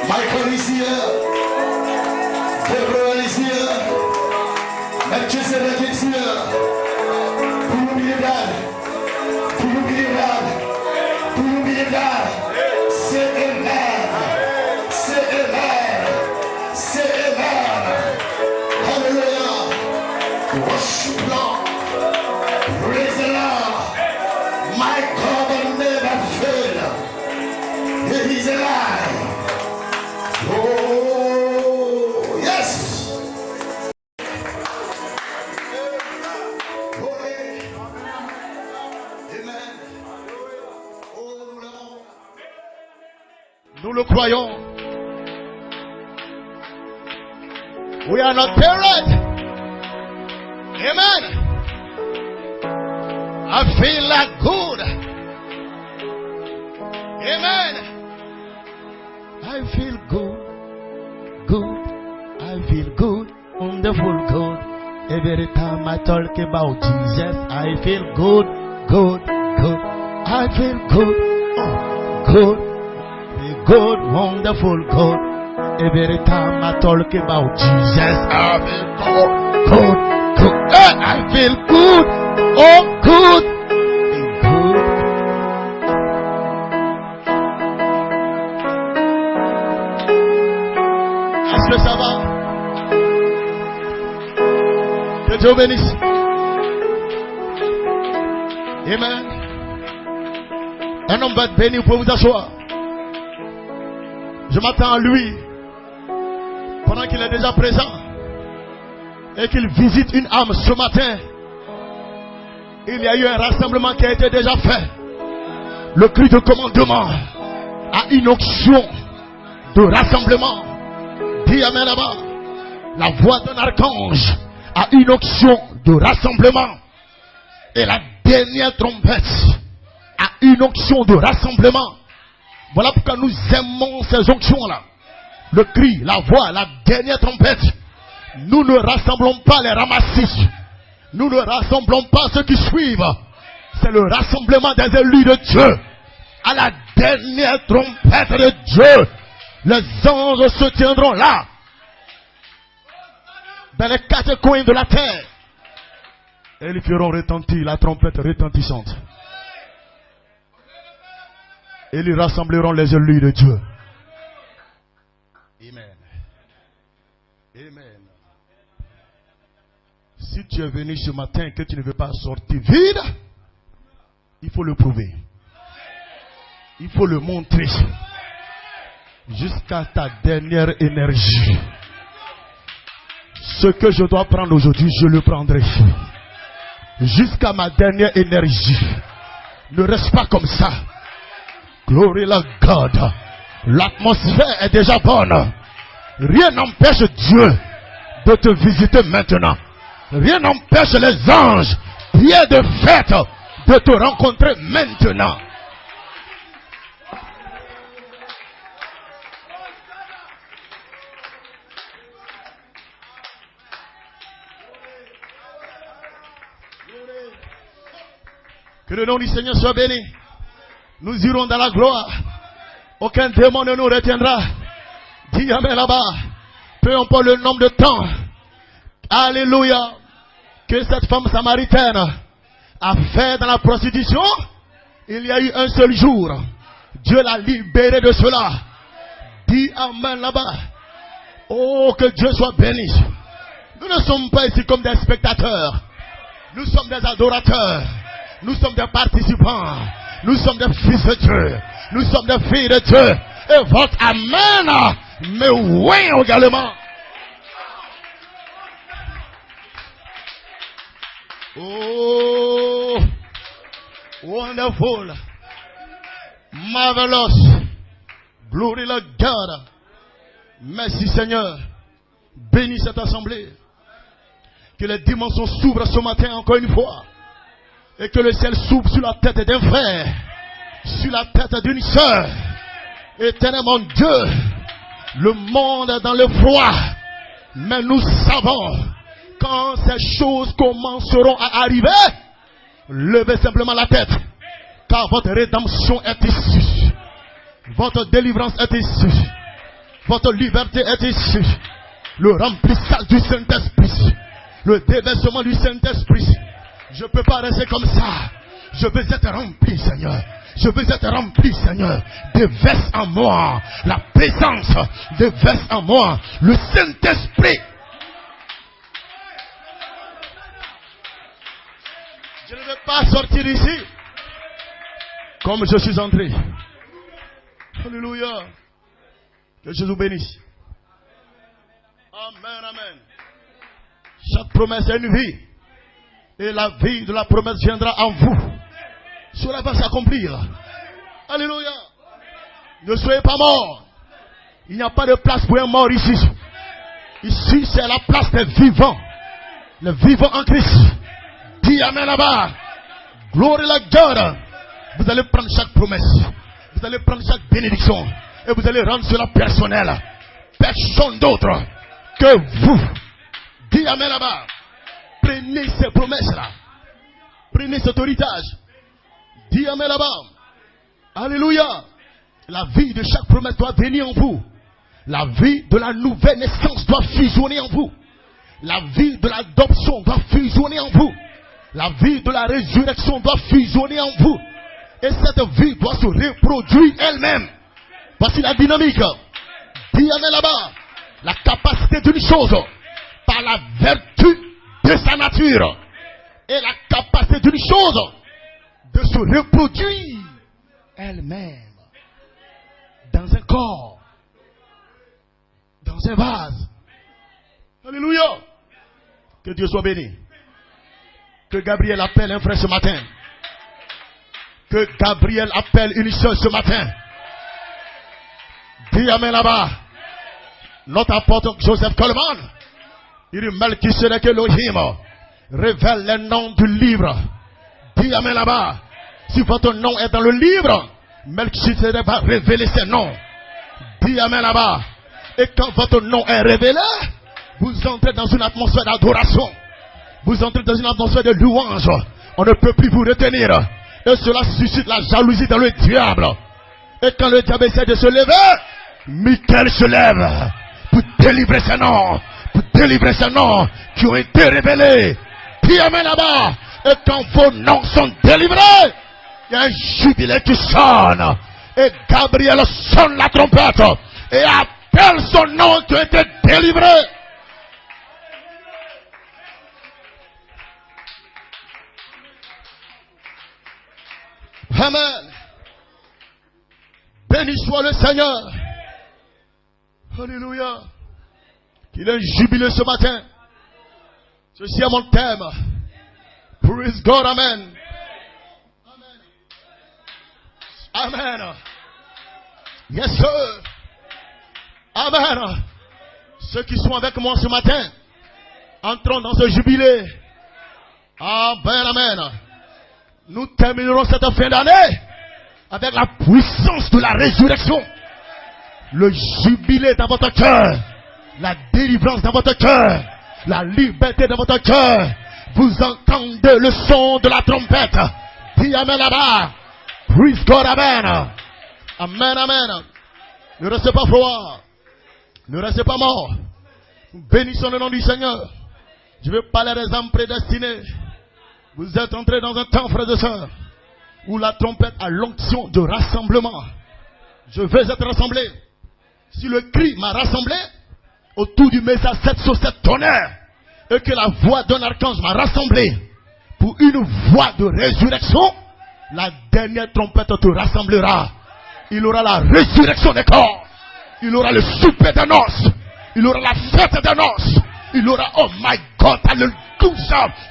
Michael is here. Deborah is here. Melchizedek is here. Do you believe that? Do you believe that? Do you believe that? Say amen. Say amen. Say amen. Hallelujah. Worship Lord. Praise the Lord. My God will never fail. He is alive. Oh, yes. Nous le croyons. We are not buried. Amen. I feel like good. Amen. I feel good. Good. I feel good. Wonderful good. Every time I talk about Jesus, I feel good. Good. Good. I feel good. Oh, good. Good, wonderful God. Every time I talk about Jesus, I feel good, good, good. I feel good, oh good, good. Est-ce que ça va? Que Dieu bénisse. Amen. Un homme va être béni, vous pouvez vous asseoir. Je m'attends à lui pendant qu'il est déjà présent et qu'il visite une âme ce matin. Il y a eu un rassemblement qui a été déjà fait. Le cri de commandement a une onction de rassemblement. Dis amen là-bas. La voix d'un archange a une onction de rassemblement. Et la dernière trompette a une onction de rassemblement. Voilà pourquoi nous aimons ces onctions-là. Le cri, la voix, la dernière trompette. Nous ne rassemblons pas les ramassis. Nous ne rassemblons pas ceux qui suivent. C'est le rassemblement des élus de Dieu. À la dernière trompette de Dieu, les anges se tiendront là. Dans les quatre coins de la terre. Et ils feront retentir la trompette retentissante. Et ils rassembleront les élus de Dieu. Amen. Amen. Si tu es venu ce matin et que tu ne veux pas sortir vide, il faut le prouver. Il faut le montrer. Jusqu'à ta dernière énergie. Ce que je dois prendre aujourd'hui, je le prendrai. Jusqu'à ma dernière énergie. Ne reste pas comme ça. Glory to God. L'atmosphère est déjà bonne. Rien n'empêche Dieu de te visiter maintenant. Rien n'empêche les anges, pieds de fête, de te rencontrer maintenant. Que le nom du Seigneur soit béni. Nous irons dans la gloire. Aucun démon ne nous retiendra. Dis amen là-bas. Peu importe le nombre de temps. Alléluia. Que cette femme samaritaine a fait dans la prostitution. Il y a eu un seul jour. Dieu l'a libérée de cela. Dis amen là-bas. Oh, que Dieu soit béni. Nous ne sommes pas ici comme des spectateurs. Nous sommes des adorateurs. Nous sommes des participants. Nous sommes des fils de Dieu. Nous sommes des filles de Dieu. Et votre amen me oui également. Oh, wonderful, marvelous, glory to God. Merci Seigneur. Bénis cette assemblée. Que les dimensions s'ouvrent ce matin encore une fois. Et que le ciel s'ouvre sur la tête d'un frère, sur la tête d'une sœur. Éternel mon Dieu, le monde est dans le froid. Mais nous savons, quand ces choses commenceront à arriver, levez simplement la tête. Car votre rédemption est ici. Votre délivrance est ici. Votre liberté est ici. Le remplissage du Saint-Esprit. Le déversement du Saint-Esprit. Je ne peux pas rester comme ça. Je veux être rempli, Seigneur. Je veux être rempli, Seigneur. Déverse en moi la présence. Déverse en moi le Saint-Esprit. Je ne vais pas sortir ici comme je suis entré. Alléluia. Que Jésus vous bénisse. Amen, amen. Chaque promesse est une vie. Et la vie de la promesse viendra en vous. Cela va s'accomplir. Alléluia. Ne soyez pas morts. Il n'y a pas de place pour un mort ici. Ici, c'est la place des vivants. Les vivants en Christ. Dis amen là-bas. Gloire à God. Vous allez prendre chaque promesse. Vous allez prendre chaque bénédiction. Et vous allez rendre cela personnel. Personne d'autre que vous. Dis amen là-bas. Prenez ces promesses-là. Prenez cet héritage. Dis amen là-bas. Alléluia. La vie de chaque promesse doit venir en vous. La vie de la nouvelle naissance doit fusionner en vous. La vie de l'adoption doit fusionner en vous. La vie de la résurrection doit fusionner en vous. Et cette vie doit se reproduire elle-même. Voici la dynamique. Dis amen là-bas. La capacité d'une chose par la vertu de sa nature. Et la capacité d'une chose de se reproduire elle-même. Dans un corps. Dans un vase. Alléluia. Que Dieu soit béni. Que Gabriel appelle un frère ce matin. Que Gabriel appelle une soeur ce matin. Dis amen là-bas. Notre apôtre Joseph Coleman. Il dit Melchisedec Elohim. Révèle les noms du livre. Dis amen là-bas. Si votre nom est dans le livre, Melchisedec va révéler ses noms. Dis amen là-bas. Et quand votre nom est révélé, vous entrez dans une atmosphère d'adoration. Vous entrez dans une atmosphère de louange. On ne peut plus vous retenir. Et cela suscite la jalousie dans le diable. Et quand le diable essaie de se lever, Michael se lève pour délivrer ses noms. Pour délivrer ses noms qui ont été révélés. Puis amen là-bas. Et quand vos noms sont délivrés, il y a un jubilé qui sonne. Et Gabriel sonne la trompette. Et appelle son nom qui a été délivré. Amen. Béni soit le Seigneur. Alléluia. Qu'il ait jubilé ce matin. Ceci est mon thème. Praise God. Amen. Amen. Yes sir. Amen. Ceux qui sont avec moi ce matin, entrons dans ce jubilé. Amen. Amen. Nous terminerons cette fin d'année avec la puissance de la résurrection. Le jubilé dans votre cœur. La délivrance dans votre cœur. La liberté dans votre cœur. Vous entendez le son de la trompette. Dis amen là-bas. Praise God, amen. Amen, amen. Ne restez pas froid. Ne restez pas mort. Bénissons le nom du Seigneur. Je vais parler des âmes prédestinées. Vous êtes entrés dans un temps, frères et sœurs, où la trompette a l'onction de rassemblement. Je vais être rassemblé. Si le cri m'a rassemblé autour du message 7 sur 7 tonnerres, et que la voix d'un archange m'a rassemblé pour une voix de résurrection, la dernière trompette te rassemblera. Il aura la résurrection des corps. Il aura le souper des noces. Il aura la fête des noces. Il aura, oh my God, alléluia.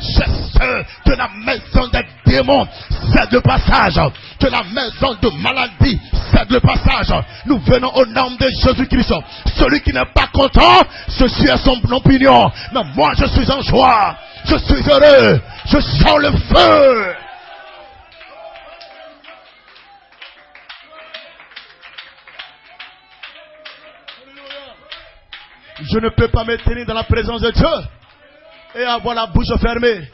C'est que la maison des démons cède le passage. Que la maison de maladie cède le passage. Nous venons au nom de Jésus-Christ. Celui qui n'est pas content, ceci est son opinion. Mais moi je suis en joie. Je suis heureux. Je sens le feu. Je ne peux pas me tenir dans la présence de Dieu et avoir la bouche fermée.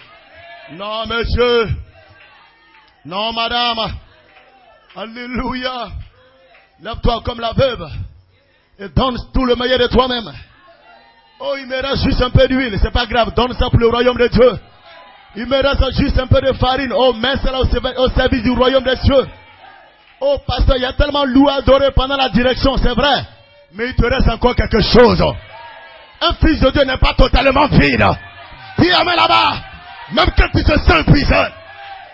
Non, monsieur. Non, madame. Alléluia. Lève-toi comme la veuve Et donne tout le meilleur de toi-même. Oh, il me reste juste un peu d'huile. C'est pas grave. Donne ça pour le royaume de Dieu. Il me reste juste un peu de farine. Oh, mets cela au service du royaume des cieux. Oh, pasteur, il y a tellement loué, adoré pendant la direction, c'est vrai. Mais il te reste encore quelque chose. Un fils de Dieu n'est pas totalement vide. Dis amen là-bas. Même quand tu te sens puissant.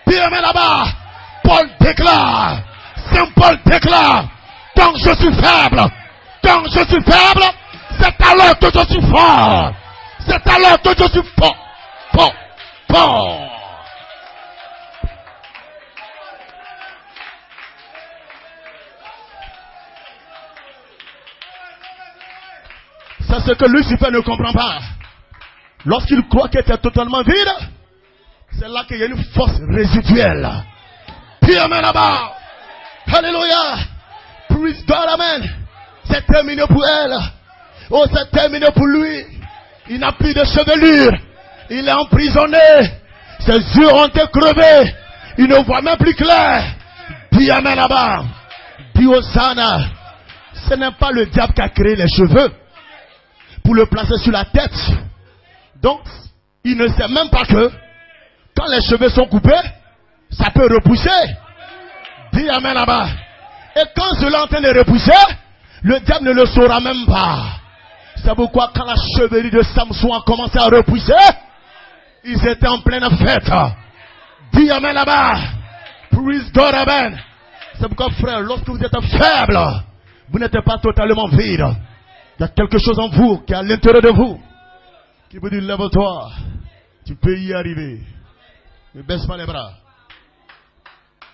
Dis amen là-bas. Paul déclare. Saint Paul déclare. Quand je suis faible. Quand je suis faible. C'est alors que je suis fort. C'est alors que je suis fort. Fort. Fort. C'est ce que Lucifer ne comprend pas. Lorsqu'il croit qu'il est totalement vide, c'est là qu'il y a une force résiduelle. Puis amen là-bas. Alléluia. Praise God, amen. C'est terminé pour elle. Oh, c'est terminé pour lui. Il n'a plus de chevelure. Il est emprisonné. Ses yeux ont été crevés. Il ne voit même plus clair. Dis amen là-bas. Dis Hosanna. Ce n'est pas le diable qui a créé les cheveux pour le placer sur la tête. Donc, il ne sait même pas que quand les cheveux sont coupés, ça peut repousser. Dis amen là-bas. Et quand cela est en train de repousser, le diable ne le saura même pas. C'est pourquoi quand la chevelure de Samson a commencé à repousser, ils étaient en pleine fête. Dis amen là-bas. Praise God, amen. C'est pourquoi, frère, lorsque vous êtes faible, vous n'êtes pas totalement vide. Il y a quelque chose en vous qui est à l'intérieur de vous qui vous dit lève-toi, tu peux y arriver. Ne baisse pas les bras.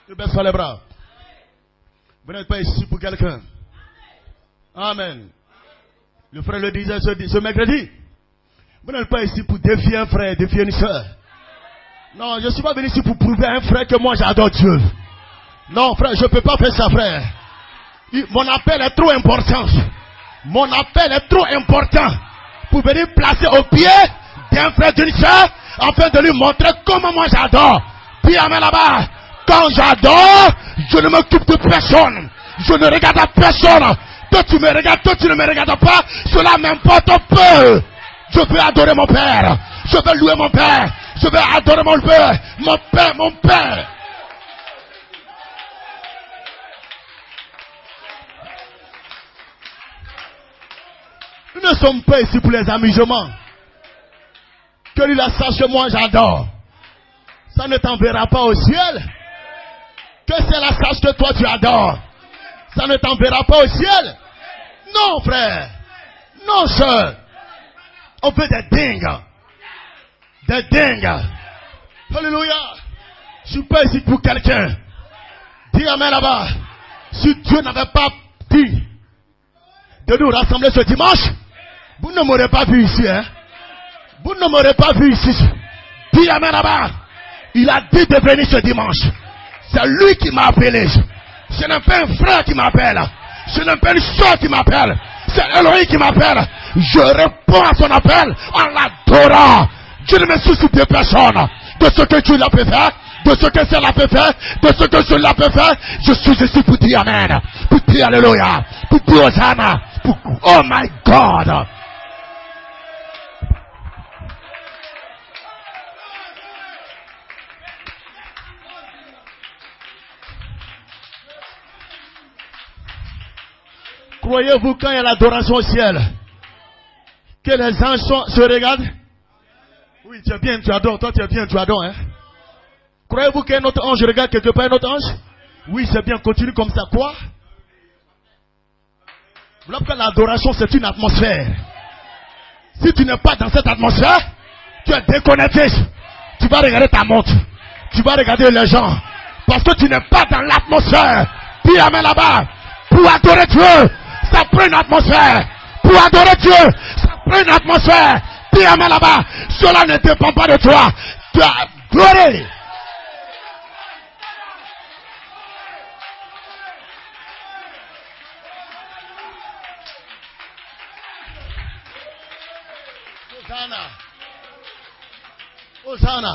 Ne baisse pas les bras. Vous n'êtes pas ici pour quelqu'un. Amen. Le frère le disait ce mercredi. Vous n'êtes pas ici pour défier un frère, défier une soeur. Non, je ne suis pas venu ici pour prouver à un frère que moi j'adore Dieu. Non, frère, je ne peux pas faire ça, frère. Mon appel est trop important. Mon appel est trop important pour venir placer au pied d'un frère, d'une soeur, afin de lui montrer comment moi j'adore. Puis amen là-bas. Quand j'adore, je ne m'occupe de personne. Je ne regarde à personne. Toi tu me regardes, toi tu ne me regardes pas. Cela m'importe peu. Je veux adorer mon Père. Je veux louer mon Père. Je veux adorer mon Père. Mon Père, mon Père. Nous ne sommes pas ici pour les amusements. Que lui la sache que moi j'adore. Ça ne t'enverra pas au ciel. Que c'est la sache que toi tu adores. Ça ne t'enverra pas au ciel. Non frère. Non sœur. On fait des dingues. Des dingues. Alléluia. Je suis pas ici pour quelqu'un. Dis amen là-bas. Si Dieu n'avait pas dit de nous rassembler ce dimanche, vous ne m'aurez pas vu ici, hein. Vous ne m'aurez pas vu ici. Dis amen là-bas. Il a dit de venir ce dimanche. C'est lui qui m'a appelé. Ce n'est pas un frère qui m'appelle. Ce n'est pas une soeur qui m'appelle. C'est Elohim qui m'appelle. Je réponds à son appel en l'adorant. Je ne me soucie de personne. De ce que tu l'as fait faire. De ce que cela peut faire. De ce que cela peut faire. Je suis ici pour dire amen. Pour dire alléluia. Pour dire Hosanna. Pour... Oh my God. Croyez-vous quand il y a l'adoration au ciel que les anges se regardent? Oui, tu es bien, tu adores. Toi, tu es bien, tu adores. Hein? Croyez-vous qu'un autre ange regarde quelque part un autre ange? Oui, c'est bien, continue comme ça. Quoi? Lorsque l'adoration, c'est une atmosphère. Si tu n'es pas dans cette atmosphère, tu es déconnecté. Tu vas regarder ta montre. Tu vas regarder les gens. Parce que tu n'es pas dans l'atmosphère. Dis amen là-bas. Pour adorer Dieu, ça prend une atmosphère. Pour adorer Dieu, ça prend une atmosphère. Dis amen là-bas. Cela ne dépend pas de toi. Tu as glorieux. Hosanna. Hosanna.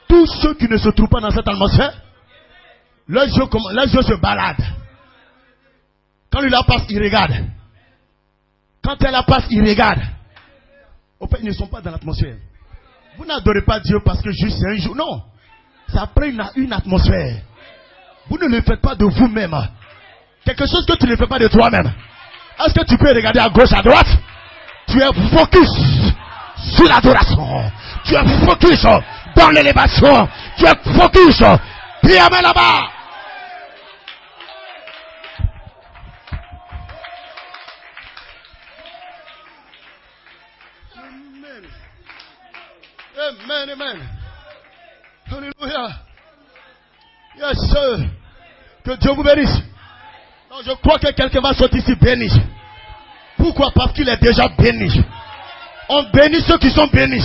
Tous ceux qui ne se trouvent pas dans cette atmosphère, leurs yeux se baladent. Quand il la passe, il regarde. Quand elle la passe, ils regardent. Au fait, ils ne sont pas dans l'atmosphère. Vous n'adorez pas Dieu parce que juste c'est un jour. Non. Ça prend une atmosphère. Vous ne le faites pas de vous-même. Quelque chose que tu ne fais pas de toi-même. Est-ce que tu peux regarder à gauche, à droite? Tu es focus sur l'adoration. Tu es focus dans l'élévation. Tu es focus. Puis amène là-bas. Amen, amen. Alléluia. Yes, sir. Que Dieu vous bénisse. Non, je crois que quelqu'un va sortir ici béni. Pourquoi? Parce qu'il est déjà béni. On bénit ceux qui sont bénis.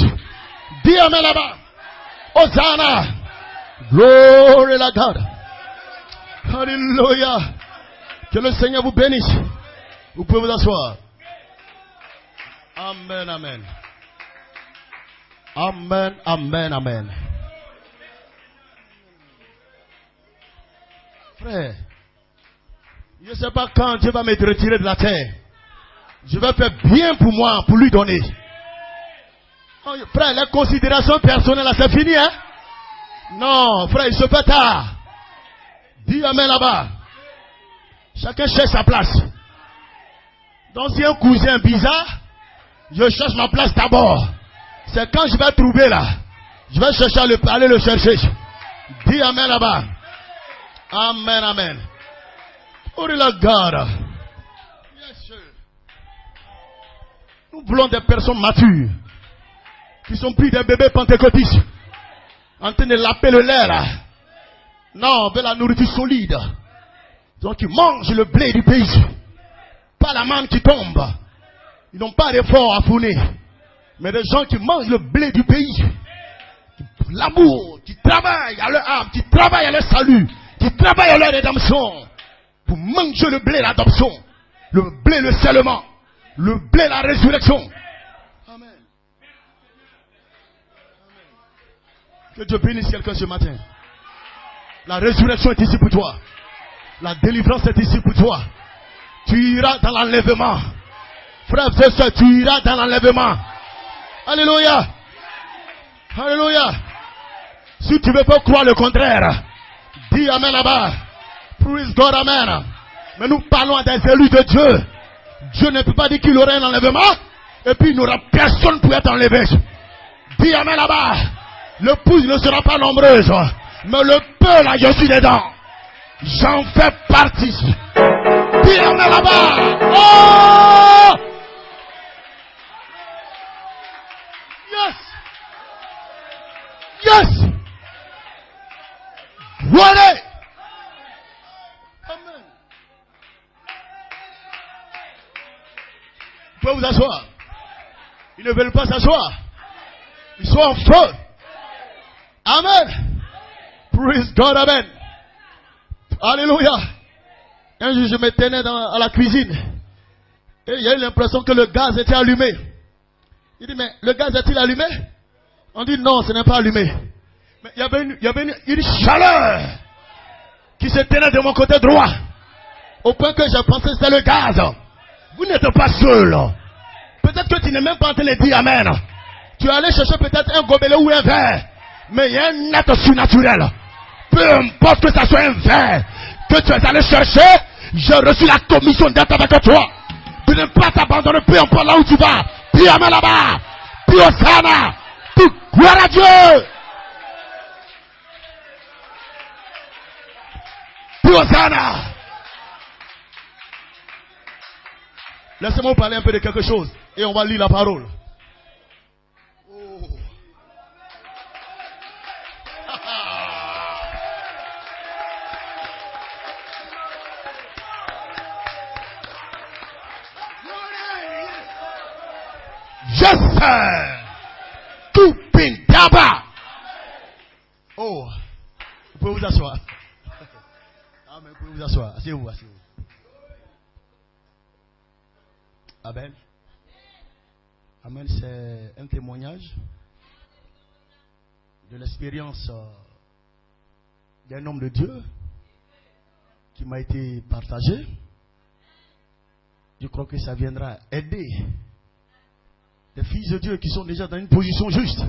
Dis amen là-bas. Hosanna. Glory à God. Alléluia. Que le Seigneur vous bénisse. Vous pouvez vous asseoir. Amen, amen. Amen, amen, amen. Frère, je ne sais pas quand Dieu va me retirer de la terre. Je vais faire bien pour moi, pour lui donner. Oh, frère, les considérations personnelles, c'est fini, hein? Non, frère, il se fait tard. Dis amen là-bas. Chacun cherche sa place. Donc si un cousin bizarre, je cherche ma place d'abord. C'est quand je vais trouver là. Je vais chercher à aller le chercher. Dis amen là-bas. Amen, amen. Oh la garde. Yes, sir. Nous voulons des personnes matures. Qui sont plus des bébés pentecôtistes. En train de laper le lait là. Non, on veut la nourriture solide. Donc ils mangent le blé du pays. Pas la manne qui tombe. Ils n'ont pas d'effort à fournir. Mais des gens qui mangent le blé du pays. Qui labourent, qui travaillent à leur âme, qui travaillent à leur salut, qui travaillent à leur rédemption. Pour manger le blé l'adoption. Le blé le scellement. Le blé la résurrection. Amen. Que Dieu bénisse quelqu'un ce matin. La résurrection est ici pour toi. La délivrance est ici pour toi. Tu iras dans l'enlèvement. Frère et soeur, tu iras dans l'enlèvement. Alléluia. Alléluia. Si tu ne veux pas croire le contraire, dis amen là-bas. Praise God, amen. Mais nous parlons à des élus de Dieu. Dieu ne peut pas dire qu'il aurait un enlèvement. Et puis il n'aura personne pour être enlevé. Dis amen là-bas. L'épouse ne sera pas nombreuse. Mais le peu là, je suis dedans. J'en fais partie. Dis amen là-bas. Oh! Yes. Yes. Voilà. Amen. Vous pouvez vous asseoir. Ils ne veulent pas s'asseoir. Ils sont en feu. Amen. Praise God, amen. Alléluia. Un jour, je me tenais à la cuisine. Et il y a eu l'impression que le gaz était allumé. Il dit, mais le gaz est-il allumé? On dit, non, ce n'est pas allumé. Mais il y avait une chaleur qui se tenait de mon côté droit. Au point que j'ai pensé que c'était le gaz. Vous n'êtes pas seul. Peut-être que tu n'es même pas en train de dire amen. Tu es allé chercher peut-être un gobelet ou un verre. Mais il y a un être surnaturel. Peu importe que ça soit un verre que tu es allé chercher, j'ai reçu la commission d'être avec toi. De ne pas t'abandonner, peu importe là où tu vas. Puis amen là-bas. Puis Hosanna. Puis gloire à Dieu. Puis Hosanna. Laissez-moi vous parler un peu de quelque chose. Et on va lire la parole. Oh. Yes, sir. Tout pintaba. Oh. Vous pouvez vous asseoir. Ah, mais vous pouvez vous asseoir. Asseyez-vous, asseyez-vous. Amen. Amen, c'est un témoignage de l'expérience d'un homme de Dieu qui m'a été partagé. Je crois que ça viendra aider les fils de Dieu qui sont déjà dans une position juste.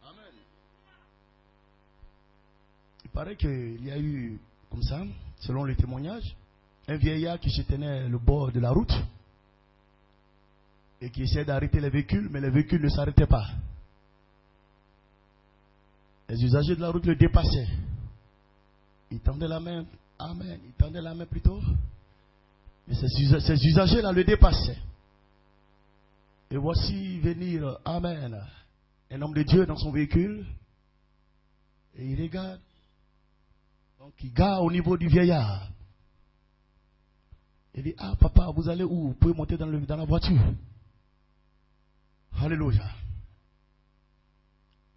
Amen. Il paraît qu'il y a eu, comme ça, selon les témoignages, un vieillard qui se tenait le bord de la route et qui essayait d'arrêter les véhicules, mais les véhicules ne s'arrêtaient pas. Les usagers de la route le dépassaient. Ils tendaient la main. Amen. Ils tendaient la main plutôt. Et ces usagers-là le dépassaient. Et voici venir, amen, un homme de Dieu dans son véhicule. Et il regarde. Donc il garde au niveau du vieillard. Il dit, ah papa, vous allez où? Vous pouvez monter dans la voiture. Alléluia.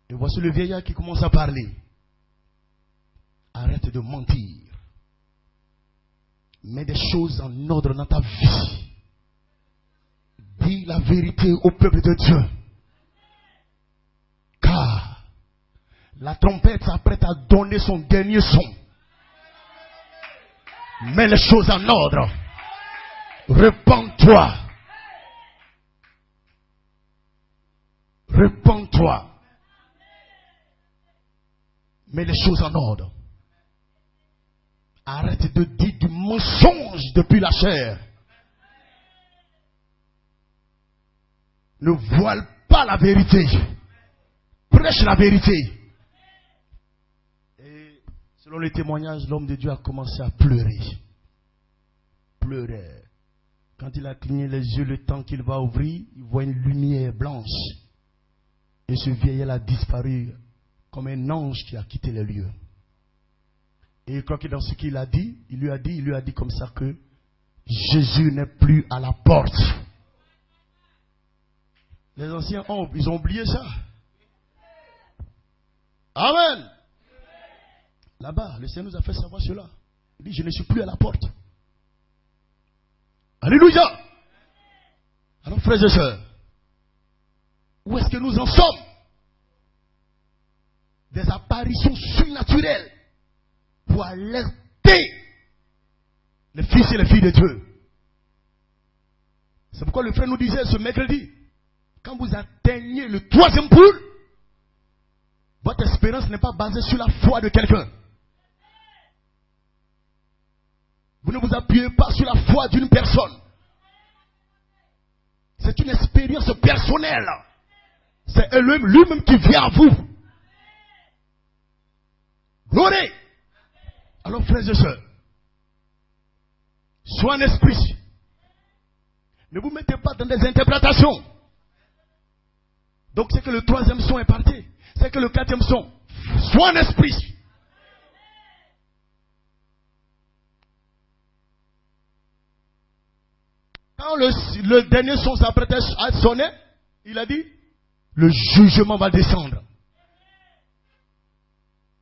Et voici le vieillard qui commence à parler. Arrête de mentir. Mets des choses en ordre dans ta vie. Dis la vérité au peuple de Dieu. Car la trompette s'apprête à donner son dernier son. Mets les choses en ordre. Répands-toi. Répands-toi. Mets les choses en ordre. Arrête de dire du mensonge depuis la chair. Ne voile pas la vérité. Prêche la vérité. Et selon les témoignages, l'homme de Dieu a commencé à pleurer. Pleurait. Quand il a cligné les yeux, le temps qu'il va ouvrir, il voit une lumière blanche. Et ce vieillard a disparu comme un ange qui a quitté les lieux. Et je crois que dans ce qu'il a dit, il lui a dit comme ça que Jésus n'est plus à la porte. Les anciens hommes, ils ont oublié ça. Amen. Là-bas, le Seigneur nous a fait savoir cela. Il dit, je ne suis plus à la porte. Alléluia. Alors, frères et sœurs, où est-ce que nous en sommes? Des apparitions surnaturelles pour alerter les fils et les filles de Dieu. C'est pourquoi le frère nous disait ce mercredi, quand vous atteignez le 3e poule, votre espérance n'est pas basée sur la foi de quelqu'un. Vous ne vous appuyez pas sur la foi d'une personne. C'est une expérience personnelle. C'est lui-même qui vient à vous. Gloire. Alors frères et sœurs, sois en esprit. Ne vous mettez pas dans des interprétations. Donc c'est que le 3e son est parti. C'est que le 4e son. Sois en esprit. Quand le dernier son s'apprêtait à sonner, il a dit, le jugement va descendre.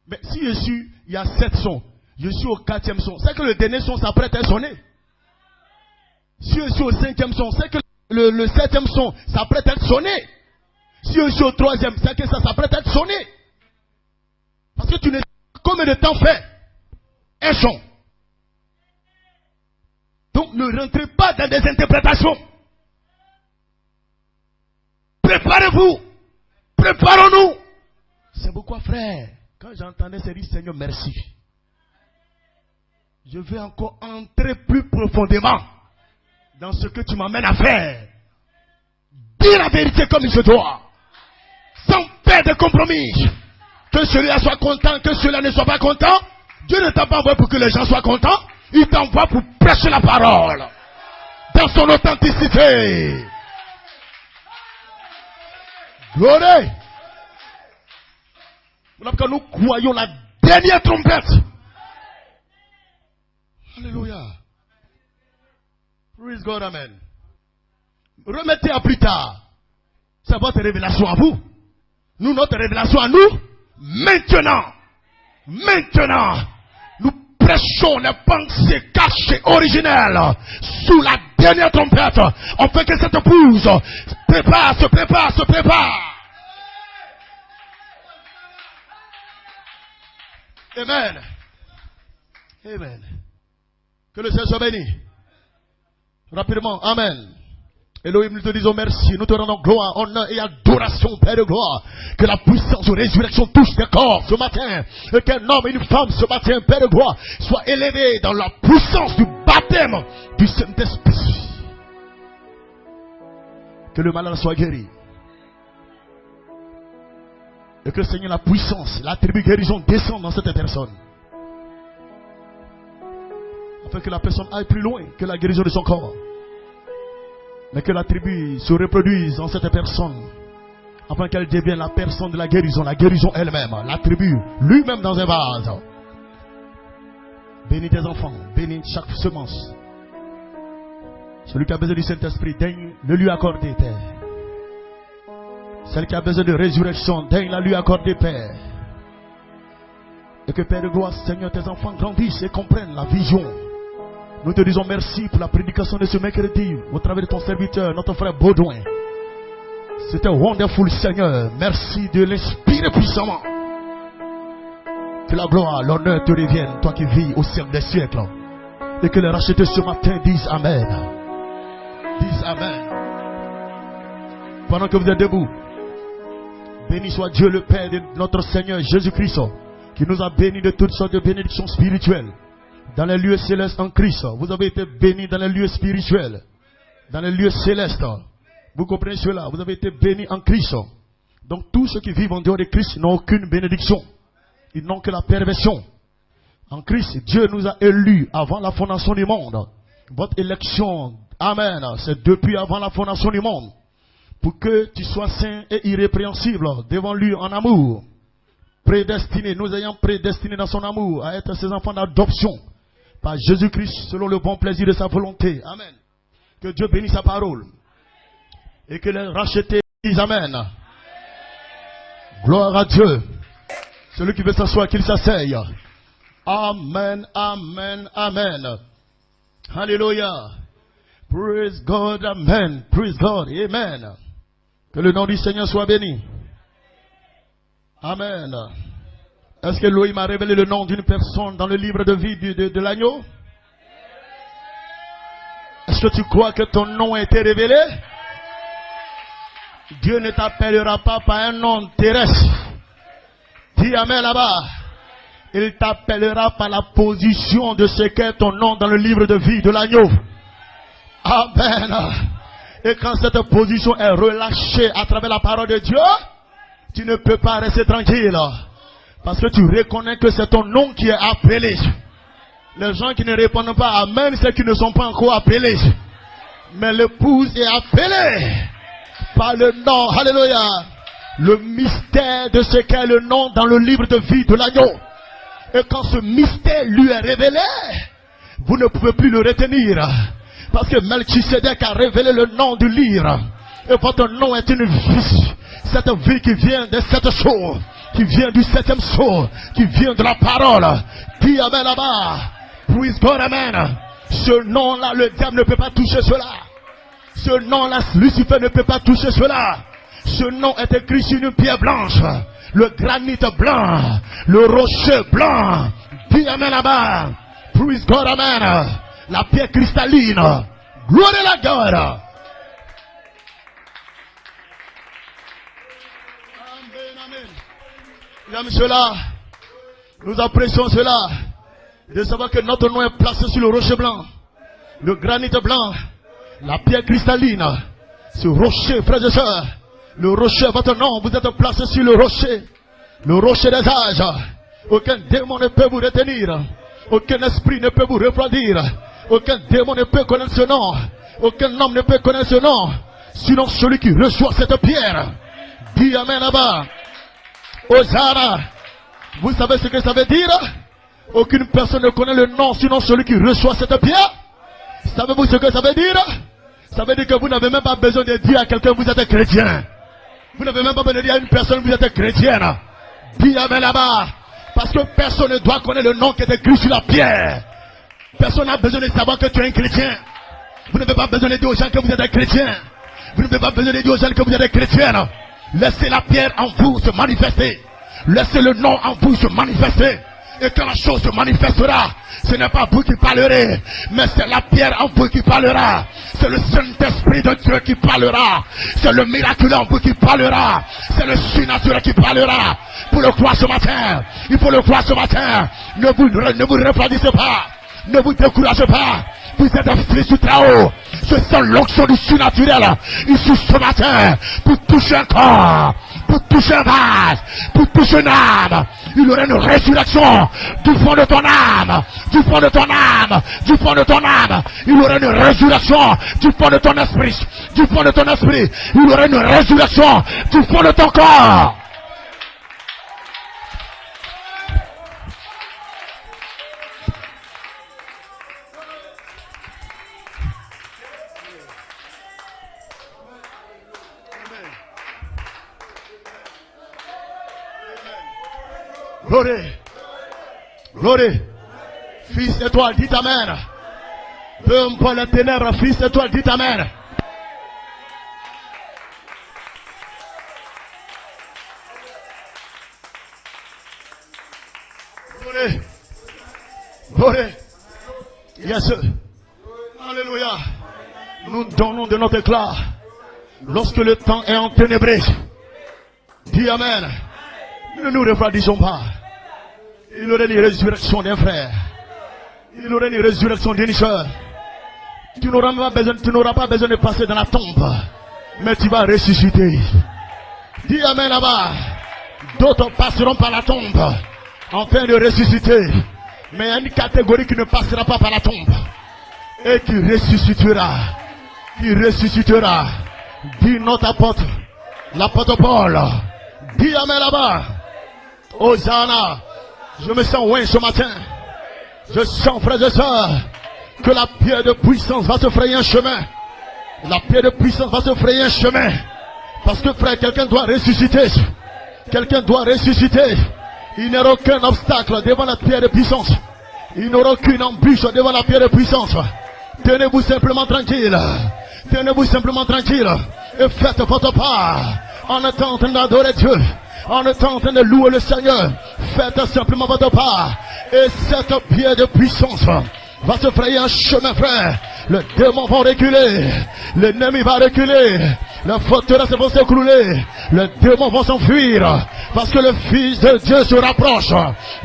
Mais si il y a 7 sons, je suis au 4e son, c'est que le dernier son s'apprête à sonner. Si je suis au 5e son, c'est que le 7e son s'apprête à sonner. Si je suis au 3e, c'est que ça s'apprête à sonner. Parce que tu ne sais pas combien de temps fait un son. Donc ne rentrez pas dans des interprétations. Préparez-vous. Préparons-nous. C'est pourquoi, frère, quand j'entendais ces dire, Seigneur, merci. Je vais encore entrer plus profondément dans ce que tu m'amènes à faire. Dis la vérité comme il se doit. Sans faire de compromis. Que celui-là soit content, que celui-là ne soit pas content. Dieu ne t'a pas envoyé pour que les gens soient contents. Il t'envoie pour prêcher la parole. Dans son authenticité. Gloire. Voilà pourquoi nous croyons la dernière trompette. Alléluia. Praise God, amen. Remettez à plus tard. C'est votre révélation à vous. Nous, notre révélation à nous. Maintenant. Nous prêchons les pensées cachées, originelles. Sous la dernière trompette. On fait que cette épouse se prépare. Amen. Que le Seigneur soit béni. Rapidement, Amen. Elohim, nous te disons merci, nous te rendons gloire, honneur et adoration, Père de gloire. Que la puissance de résurrection touche tes corps ce matin. Et qu'un homme et une femme ce matin, Père de gloire, soient élevés dans la puissance du baptême du Saint-Esprit. Que le malade soit guéri. Et que le Seigneur, la puissance, l'attribut guérison descende dans cette personne. Afin que la personne aille plus loin que la guérison de son corps. Mais que l'attribut se reproduise en cette personne. Afin qu'elle devienne la personne de la guérison elle-même. L'attribut lui-même dans un vase. Bénis tes enfants, bénis chaque semence. Celui qui a besoin du Saint-Esprit, daigne le lui accorder, Père. Celle qui a besoin de résurrection, daigne la lui accorder, Père. Et que, Père de gloire, Seigneur, tes enfants grandissent et comprennent la vision. Nous te disons merci pour la prédication de ce mercredi au travers de ton serviteur, notre frère Baudouin. C'était wonderful, Seigneur. Merci de l'inspirer puissamment. Que la gloire, l'honneur te revienne, toi qui vis au siècle des siècles. Et que les rachetés ce matin disent Amen. Disent Amen. Pendant que vous êtes debout, béni soit Dieu le Père de notre Seigneur Jésus-Christ, qui nous a bénis de toutes sortes de bénédictions spirituelles. Dans les lieux célestes en Christ, vous avez été bénis dans les lieux spirituels. Dans les lieux célestes. Vous comprenez cela? Vous avez été bénis en Christ. Donc tous ceux qui vivent en dehors de Christ n'ont aucune bénédiction. Ils n'ont que la perversion. En Christ, Dieu nous a élus avant la fondation du monde. Votre élection, Amen, c'est depuis avant la fondation du monde. Pour que tu sois saint et irrépréhensible devant lui en amour. Prédestiné, nous ayons prédestiné dans son amour à être ses enfants d'adoption. Par Jésus-Christ, selon le bon plaisir de sa volonté. Amen. Que Dieu bénisse sa parole. Et que les rachetés disent Amen. Gloire à Dieu. Celui qui veut s'asseoir, qu'il s'asseye. Amen, amen, amen. Alléluia. Praise God, amen. Praise God, amen. Que le nom du Seigneur soit béni. Amen. Est-ce que Elohim a révélé le nom d'une personne dans le livre de vie de l'agneau? Est-ce que tu crois que ton nom a été révélé? Dieu ne t'appellera pas par un nom terrestre. Dis Amen là-bas. Il t'appellera par la position de ce qu'est ton nom dans le livre de vie de l'agneau. Amen. Et quand cette position est relâchée à travers la parole de Dieu, tu ne peux pas rester tranquille. Parce que tu reconnais que c'est ton nom qui est appelé. Les gens qui ne répondent pas Amen, c'est qu'ils ne sont pas encore appelés. Mais l'épouse est appelée par le nom. Alléluia. Le mystère de ce qu'est le nom dans le livre de vie de l'agneau. Et quand ce mystère lui est révélé, vous ne pouvez plus le retenir. Parce que Melchisedec a révélé le nom du livre. Et votre nom est une vie. Cette vie qui vient de cette chose, qui vient du septième sceau, qui vient de la parole. Dis Amen là-bas. Praise God, Amen. Ce nom-là, le diable ne peut pas toucher cela. Ce nom-là, Lucifer ne peut pas toucher cela. Ce nom est écrit sur une pierre blanche. Le granit blanc. Le rocher blanc. Dis Amen là-bas. Praise God, Amen. La pierre cristalline. Gloire à la God. Nous aimons cela. Nous apprécions cela. De savoir que notre nom est placé sur le rocher blanc. Le granit blanc. La pierre cristalline. Ce rocher, frères et sœurs. Le rocher, votre nom, vous êtes placé sur le rocher. Le rocher des âges. Aucun démon ne peut vous retenir. Aucun esprit ne peut vous refroidir. Aucun démon ne peut connaître ce nom. Aucun homme ne peut connaître ce nom. Sinon celui qui reçoit cette pierre. Dis Amen là-bas. Hosanna. Vous savez ce que ça veut dire? Aucune personne ne connaît le nom sinon celui qui reçoit cette pierre. Savez-vous ce que ça veut dire? Ça veut dire que vous n'avez même pas besoin de dire à quelqu'un vous êtes chrétien. Vous n'avez même pas besoin de dire à une personne vous êtes chrétienne. Dis Amen là-bas. Parce que personne ne doit connaître le nom qui est écrit sur la pierre. Personne n'a besoin de savoir que tu es un chrétien. Vous n'avez pas besoin de dire aux gens que vous êtes un chrétien. Vous n'avez pas besoin de dire aux gens que vous êtes chrétienne. Laissez la pierre en vous se manifester. Laissez le nom en vous se manifester. Et quand la chose se manifestera, ce n'est pas vous qui parlerez, mais c'est la pierre en vous qui parlera. C'est le Saint-Esprit de Dieu qui parlera. C'est le miracle en vous qui parlera. C'est le surnaturel qui parlera. Pour le croire ce matin, il faut le croire ce matin. Ne vous refroidissez pas. Ne vous découragez pas. Vous êtes affligés du très-haut. Je sens l'onction du surnaturel ici ce matin pour toucher un corps, pour toucher un vase, pour toucher une âme. Il y aura une résurrection du fond de ton âme, du fond de ton âme, du fond de ton âme. Il y aura une résurrection du fond de ton esprit, du fond de ton esprit. Il y aura une résurrection du fond de ton corps. Glory, glory, fils étoile, dites amen. Peu importe les ténèbres, fils étoile, dites amen. Glory, glory, yes, alléluia. Nous donnons de notre éclat lorsque le temps est enténébré. Dis amen. Ne nous refroidissons pas. Il y aura une résurrection d'un frère. Il y aura une résurrection d'une sœur. Tu n'auras pas besoin de passer dans la tombe, mais tu vas ressusciter. Dis amen là-bas. D'autres passeront par la tombe afin de ressusciter. Mais il y a une catégorie qui ne passera pas par la tombe et qui ressuscitera. Qui ressuscitera. Dis notre apôtre, l'apôtre Paul. Dis amen là-bas. Hosanna. Je me sens loin ce matin. Je sens, frères et sœurs, que la pierre de puissance va se frayer un chemin. La pierre de puissance va se frayer un chemin. Parce que frère, quelqu'un doit ressusciter. Quelqu'un doit ressusciter. Il n'y aura aucun obstacle devant la pierre de puissance. Il n'y aura aucune embûche devant la pierre de puissance. Tenez-vous simplement tranquille. Tenez-vous simplement tranquille. Et faites votre part. En étant en train d'adorer Dieu. En étant en train de louer le Seigneur. Faites simplement votre part. Et cette pierre de puissance va se frayer un chemin, frère. Le démon va reculer. L'ennemi va reculer. La forteresse va s'écrouler. Le démon va s'enfuir. Parce que le Fils de Dieu se rapproche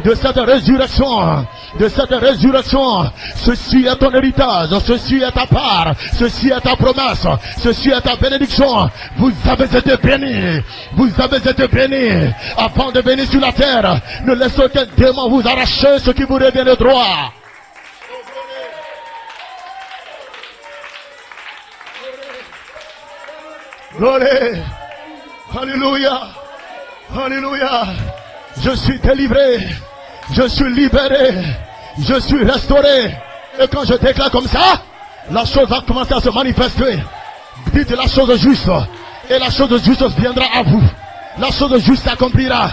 de cette résurrection. De cette résurrection. Ceci est ton héritage. Ceci est ta part. Ceci est ta promesse. Ceci est ta bénédiction. Vous avez été bénis. Vous avez été bénis. Avant de venir sur la terre, ne laissez aucun démon vous arracher ce qui vous revient de droit. Glory. Alléluia. Alléluia. Je suis délivré. Je suis libéré. Je suis restauré. Et quand je déclare comme ça, la chose va commencer à se manifester. Dites la chose juste. Et la chose juste viendra à vous. La chose juste s'accomplira.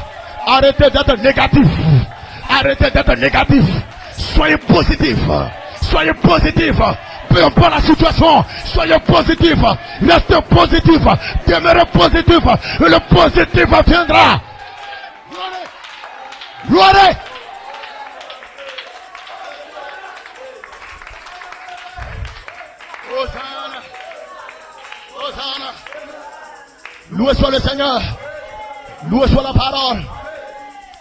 Arrêtez d'être négatif. Arrêtez d'être négatif. Soyez positif. Soyez positif. Peu importe la situation, soyez positif. Restez positif. Demeurez positif. Et le positif viendra. Gloire. Hosanna. Hosanna. Loué soit le Seigneur. Loué soit la parole.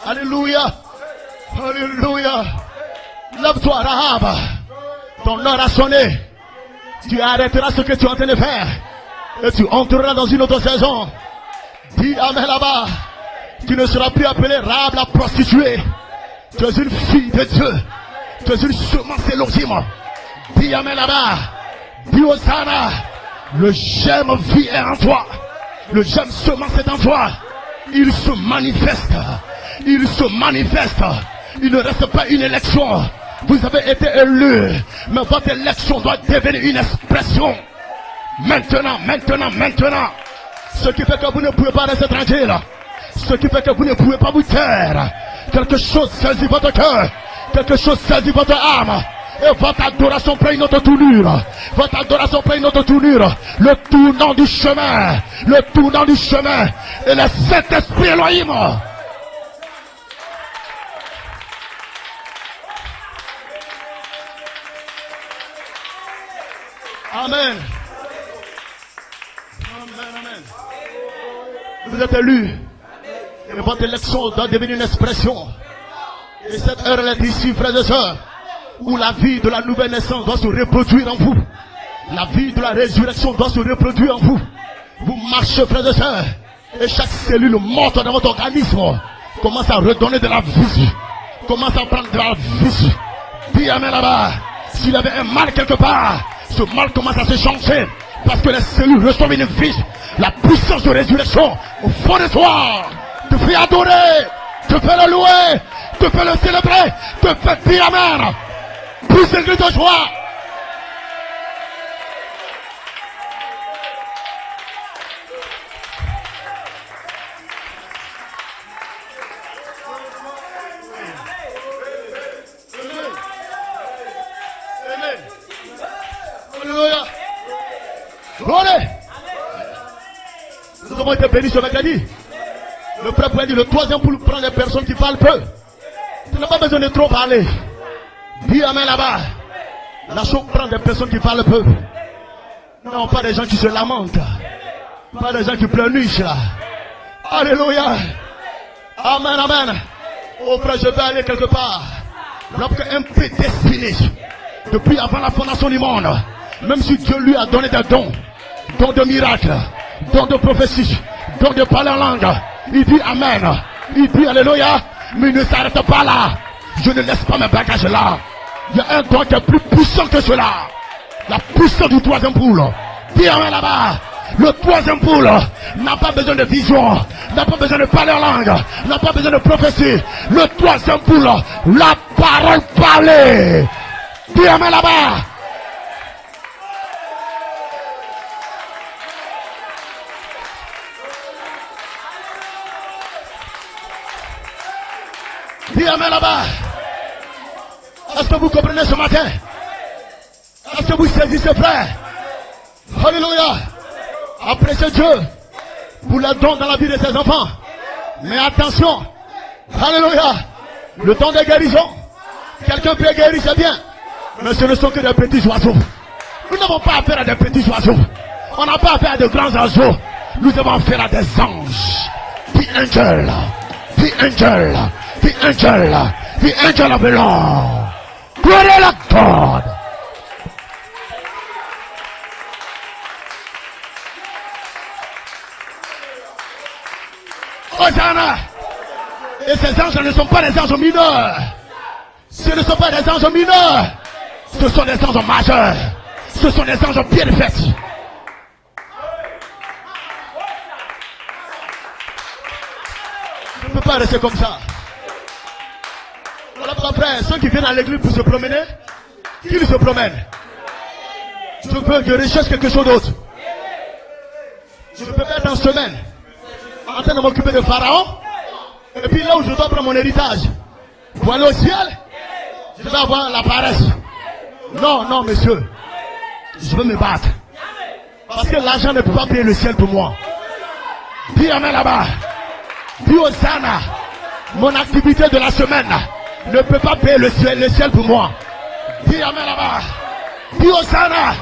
Alléluia. Alléluia. Lève-toi, Rahab. Ton heure a sonné. Tu arrêteras ce que tu es en train de faire. Et tu entreras dans une autre saison. Dis amen là-bas. Tu ne seras plus appelé Rahab la prostituée. Tu es une fille de Dieu. Tu es une semence Elohim. Dis amen là-bas. Dis Hosanna. Le gemme vie est en toi. Le gemme semence est en toi. Il se manifeste. Il se manifeste. Il ne reste pas une élection. Vous avez été élu. Mais votre élection doit devenir une expression. Maintenant, maintenant, maintenant. Ce qui fait que vous ne pouvez pas rester tranquille. Ce qui fait que vous ne pouvez pas vous taire. Quelque chose saisit votre cœur. Quelque chose saisit votre âme. Et votre adoration prend une autre tournure. Votre adoration prend une autre tournure. Le tournant du chemin. Le tournant du chemin. Et le Saint-Esprit Elohim. Amen. Amen, amen. Vous êtes élus. Et votre élection doit devenir une expression. Et cette heure est ici, frères et sœurs, où la vie de la nouvelle naissance doit se reproduire en vous. La vie de la résurrection doit se reproduire en vous. Vous marchez, frères et sœurs, et chaque cellule morte dans votre organisme commence à redonner de la vie. Commence à prendre de la vie. Dis amen là-bas. S'il y avait un mal quelque part, ce mal commence à se changer. Parce que les cellules reçoivent une vie. La puissance de résurrection au fond de toi te fait adorer, te fait le louer, te fait le célébrer, te fait dire amen. Plus de cris de joie. Alléluia. Gloire. Nous avons été bénis ce mercredi. Le prêtre a dit le troisième pour prendre les personnes qui parlent peu. Tu n'as pas besoin de trop parler. Dis amen là-bas. La chose prend des personnes qui parlent peu. Non, pas des gens qui se lamentent. Pas des gens qui pleurnichent là. Alléluia. Amen, amen. Oh frère, je vais aller quelque part. Alors qu'un peu destiné. Depuis avant la fondation du monde. Même si Dieu lui a donné des dons. Dons de miracles. Dons de prophétie. Dons de parler en langue. Il dit amen. Il dit alléluia. Mais il ne s'arrête pas là. Je ne laisse pas mes bagages là. Il y a un don qui est plus puissant que cela. La puissance du troisième poule. Dis amen là-bas. Le troisième poule n'a pas besoin de vision. N'a pas besoin de parler en langue. N'a pas besoin de prophétie. Le troisième poule, la parole parlée. Dis amen là-bas. Dis amen là-bas. Est-ce que vous comprenez ce matin? Est-ce que vous saisissez, frère? Alléluia. Appréciez Dieu pour les dons dans la vie de ses enfants. Mais attention. Alléluia. Le don de guérison. Quelqu'un peut guérir, c'est bien. Mais ce ne sont que des petits oiseaux. Nous n'avons pas affaire à des petits oiseaux. On n'a pas affaire à de grands oiseaux. Nous avons affaire à des anges. The angel. The angel. The angel. The angel of the Lord. Glory to God. Hosanna. Et ces anges ne sont pas des anges mineurs. Ce ne sont pas des anges mineurs. Ce sont des anges majeurs. Ce sont des anges bien faits. Je ne peux pas rester comme ça. Voilà, après, ceux qui viennent à l'église pour se promener, qu'ils se promènent. Je veux que je recherche quelque chose d'autre. Je peux être en semaine en train de m'occuper de Pharaon. Et puis là où je dois prendre mon héritage pour aller au ciel, je vais avoir la paresse. Non, non, monsieur. Je veux me battre. Parce que l'argent ne peut pas payer le ciel pour moi. Dis amen là-bas. Dis Hosanna. Mon activité de la semaine ne peut pas payer le ciel pour moi. Dis amen là-bas. Dis Hosanna.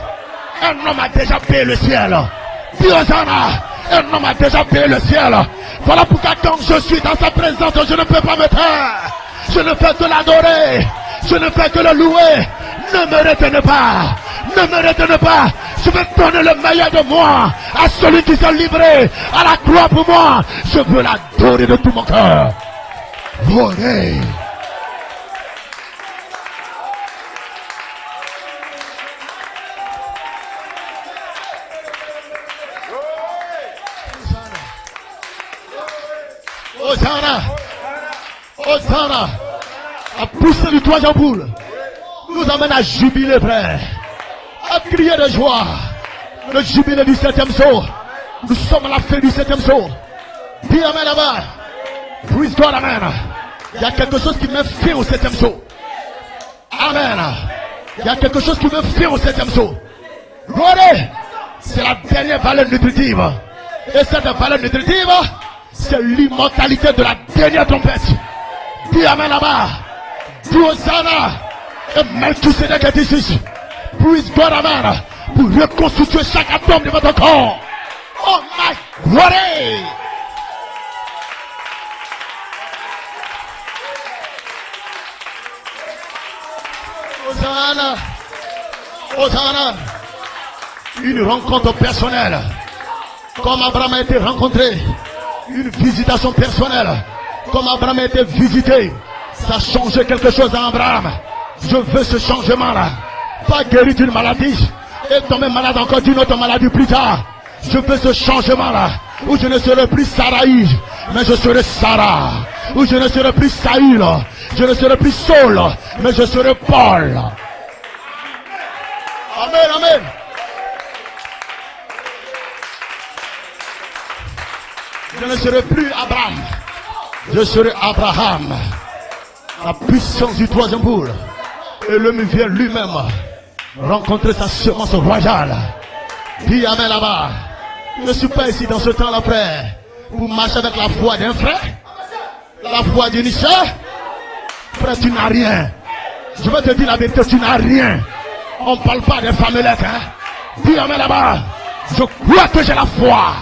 Un homme a déjà payé le ciel. Dis Hosanna. Un homme a déjà payé le ciel. Voilà pourquoi quand je suis dans sa présence, je ne peux pas me taire. Je ne fais que l'adorer. Je ne fais que le louer. Ne me retenez pas. Ne me retenez pas. Je vais donner le meilleur de moi à celui qui s'est livré à la croix pour moi. Je veux l'adorer de tout mon cœur. Gloire. Hosanna. Hosanna. À pousser du troisième boule. Nous amène à jubiler, frère. À crier de joie. Le jubilé du 7e saut. Nous sommes à la fin du 7e saut. Dis amen là-bas. Praise God, amen. Il y a quelque chose qui me fait au 7e saut. Amen. Il y a quelque chose qui me fait au 7e saut. Gloire. C'est la dernière valeur nutritive. Et cette valeur nutritive, c'est l'immortalité de la dernière trompette. Dis amen là-bas. Dis Hosanna. Et Melchizedek est ici. Praise God, amen. pour reconstituer chaque atome de votre corps. Oh my God! Hosanna, Hosanna, une rencontre personnelle, comme Abraham a été rencontré, une visitation personnelle, comme Abraham a été visité. Ça a changé quelque chose à Abraham. Je veux ce changement-là. Pas guéri d'une maladie et tomber malade encore d'une autre maladie plus tard. Je veux ce changement-là, où je ne serai plus Saraï, mais je serai Sarah. Où je ne serai plus Saül, je ne serai plus Saul, mais je serai Paul. Amen, amen. Je ne serai plus Abraham, je serai Abraham. La puissance du troisième boule. Et l'homme vient lui-même rencontrer sa semence royale. Dis amen là-bas. Je ne suis pas ici dans ce temps-là prêt pour marcher avec la foi d'un frère, la foi d'une sœur. Frère, tu n'as rien. Je vais te dire la vérité, tu n'as rien. On ne parle pas des famelettes, hein. Dis amen là-bas. Je crois que j'ai la foi.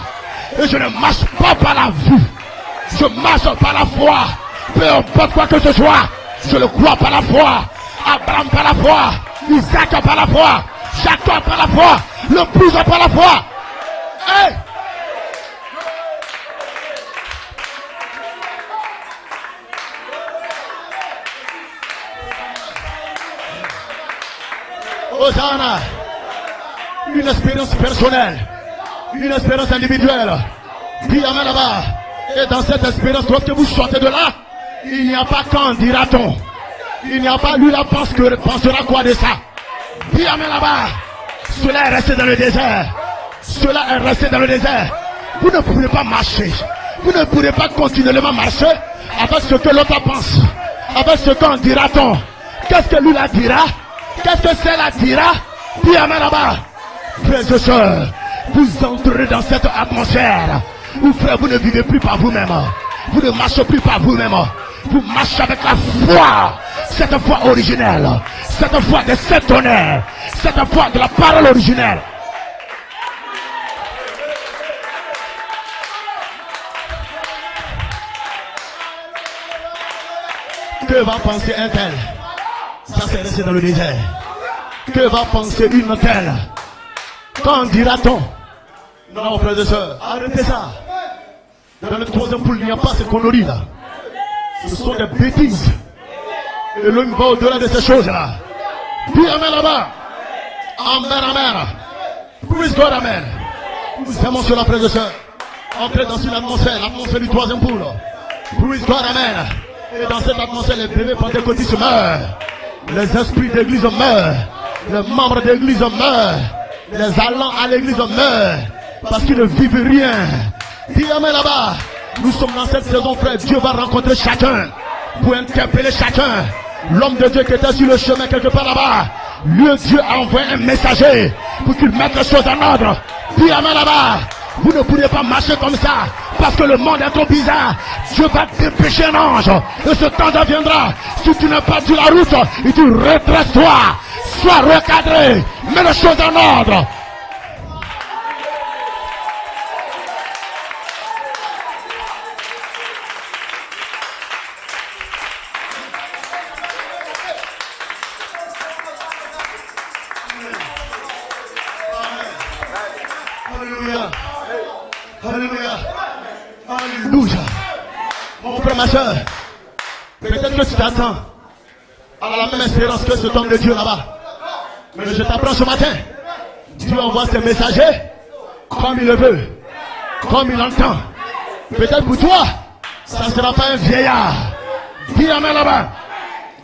Et je ne marche pas par la vue. Je marche par la foi. Peu importe quoi que ce soit, je le crois par la foi. Abraham par la foi. Isaac par la foi. Jacob par la foi. Le plus par la foi. Hey! Hosanna. Une expérience personnelle. Une expérience individuelle. Dis amen là-bas. Et dans cette expérience, lorsque vous sortez de là, il n'y a pas quand dira-t-on. Il n'y a pas lui là pensera quoi de ça. Dis amen là-bas. Cela est resté dans le désert. Cela est resté dans le désert. Vous ne pourrez pas marcher. Vous ne pourrez pas continuellement marcher avec ce que l'autre pense. Avec ce qu'on dira-t-on. Qu'est-ce que lui là dira? Qu'est-ce que celle-là dira? Dis amen là-bas. Frères et sœurs, vous entrez dans cette atmosphère où, frère, vous ne vivez plus par vous-même. Vous ne marchez plus par vous-même. Vous marchez avec la foi. Cette foi originelle. Cette foi de cet honneur. Cette foi de la parole originelle. Que va penser un tel? Ça c'est resté dans le désert. Que va penser une telle? Quand dira-t-on? Non, frères et sœurs, arrêtez ça. Dans le troisième poule, il n'y a pas ce qu'on nous dit là. Ce sont des bêtises. Et l'homme va au-delà de ces choses-là. Dis amen là-bas. Amen, amen. Praise God, amen. Nous aimons cela, frères et sœurs. Entrez dans une atmosphère, l'atmosphère du troisième poule. Praise God, amen. Et dans cette atmosphère, les bébés pentecôtistes meurent. Les esprits d'église meurent. Les membres d'église meurent. Les allants à l'église meurent. Parce qu'ils ne vivent rien. Dis amen là-bas. Nous sommes dans cette saison, frère. Dieu va rencontrer chacun. Pour interpeller chacun. L'homme de Dieu qui était sur le chemin quelque part là-bas. Lui, Dieu a envoyé un messager. Pour qu'il mette les choses en ordre. Dis amen là-bas. Vous ne pourrez pas marcher comme ça. Parce que le monde est trop bizarre. Dieu va dépêcher un ange. Et ce temps viendra. Si tu n'es pas sur la route, il dit redresse-toi. Sois recadré. Mets les choses en ordre. Alléluia. Alléluia. Alléluia. Mon frère, ma soeur, peut-être que tu t'attends à la même espérance que ce homme de Dieu là-bas. Mais je t'apprends ce matin. Dieu envoie ses messagers comme il le veut, comme il entend. Peut-être pour toi, ça ne sera pas un vieillard. Dis amen là-bas.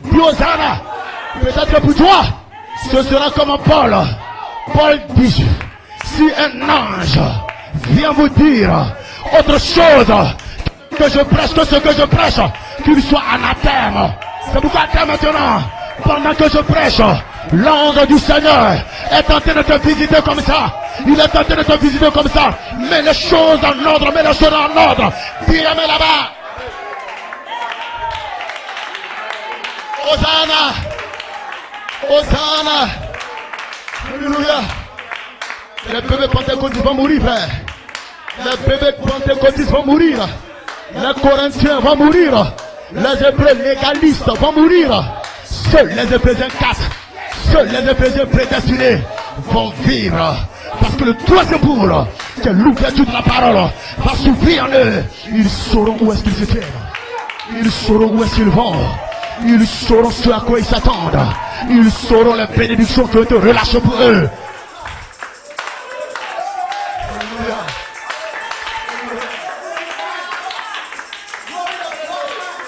Dis Hosanna. Peut-être que pour toi, ce sera comme Paul. Paul dit, si un ange vient vous dire autre chose que je prêche, que ce que je prêche, qu'il soit anathème. C'est pourquoi maintenant, pendant que je prêche, l'ange du Seigneur est en train de te visiter comme ça. Il est en train de te visiter comme ça. Mets les choses en ordre, mets les choses en ordre. Dis amen là-bas. Hosanna. Hosanna. Alléluia. Les bébés pentecôtistes vont mourir, frère. Les bébés pentecôtistes vont mourir. Les Corinthiens vont mourir. Les Hébreux légalistes vont mourir. Seuls les Éphésiens 4, seuls les Éphésiens prédestinés vont vivre. Parce que le troisième bourg, qui est l'ouverture de la parole, va s'ouvrir en eux. Ils sauront où est-ce qu'ils se tiennent. Ils sauront où est-ce qu'ils vont. Ils sauront ce à quoi ils s'attendent. Ils sauront les bénédictions qui ont été relâchées pour eux.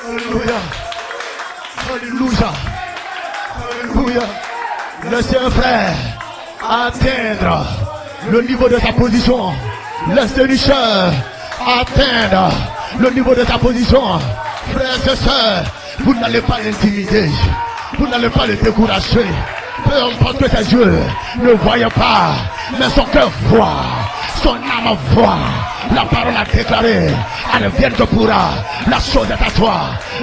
Alléluia. Alléluia. Alléluia. Laissez un frère atteindre le niveau de sa position. Laissez une sœur atteindre le niveau de sa position. Frères et sœurs, vous n'allez pas l'intimider. Vous n'allez pas le décourager. Peu importe que ses yeux ne voient pas, mais son cœur voit. Son âme voit. La parole a déclaré, elle vient que pourra. La chose est à toi.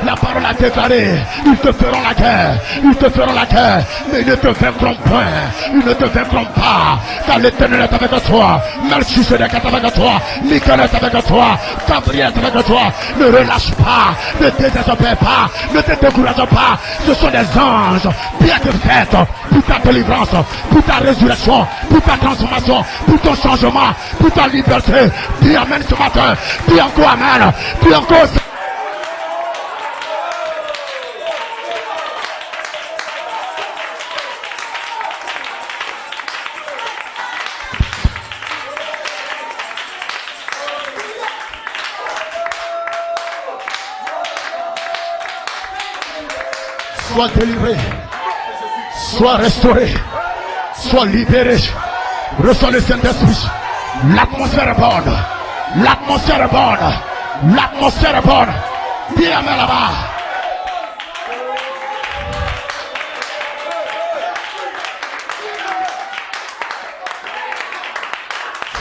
La parole a déclaré, ils te feront la guerre. Ils te feront la guerre. Mais ils ne te vaincront point. Ils ne te vaincront pas. Car l'Éternel est avec toi. Melchisedec est avec toi. Michael est avec toi. Gabriel est avec toi. Ne relâche pas. Ne désespère pas. Ne te décourage pas. Ce sont des anges bien te faits pour ta délivrance, pour ta résurrection, pour ta transformation, pour ton changement, pour ta liberté. Dis amen ce matin. Dis encore amen. Dis encore. Sois délivré, sois restauré, sois libéré. Reçois le Saint-Esprit. L'atmosphère est bonne. L'atmosphère est bonne. L'atmosphère est bonne. Dis amen là-bas.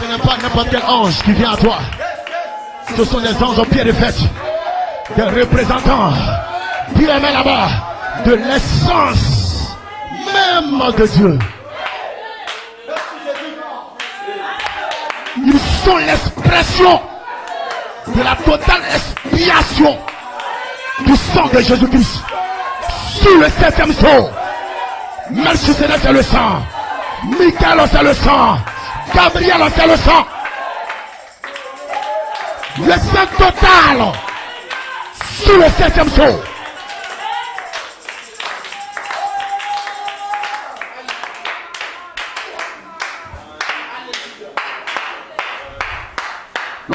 Ce n'est pas n'importe quel ange qui vient à toi. Ce sont des anges au pied de fête. Des représentants. Dis amen là-bas. De l'essence même de Dieu. Ils sont l'expression de la totale expiation du sang de Jésus-Christ sur le septième sceau. Melchisedec c'est le sang. Michael c'est le sang. Gabriel c'est le sang. Le sang total sur le septième sceau.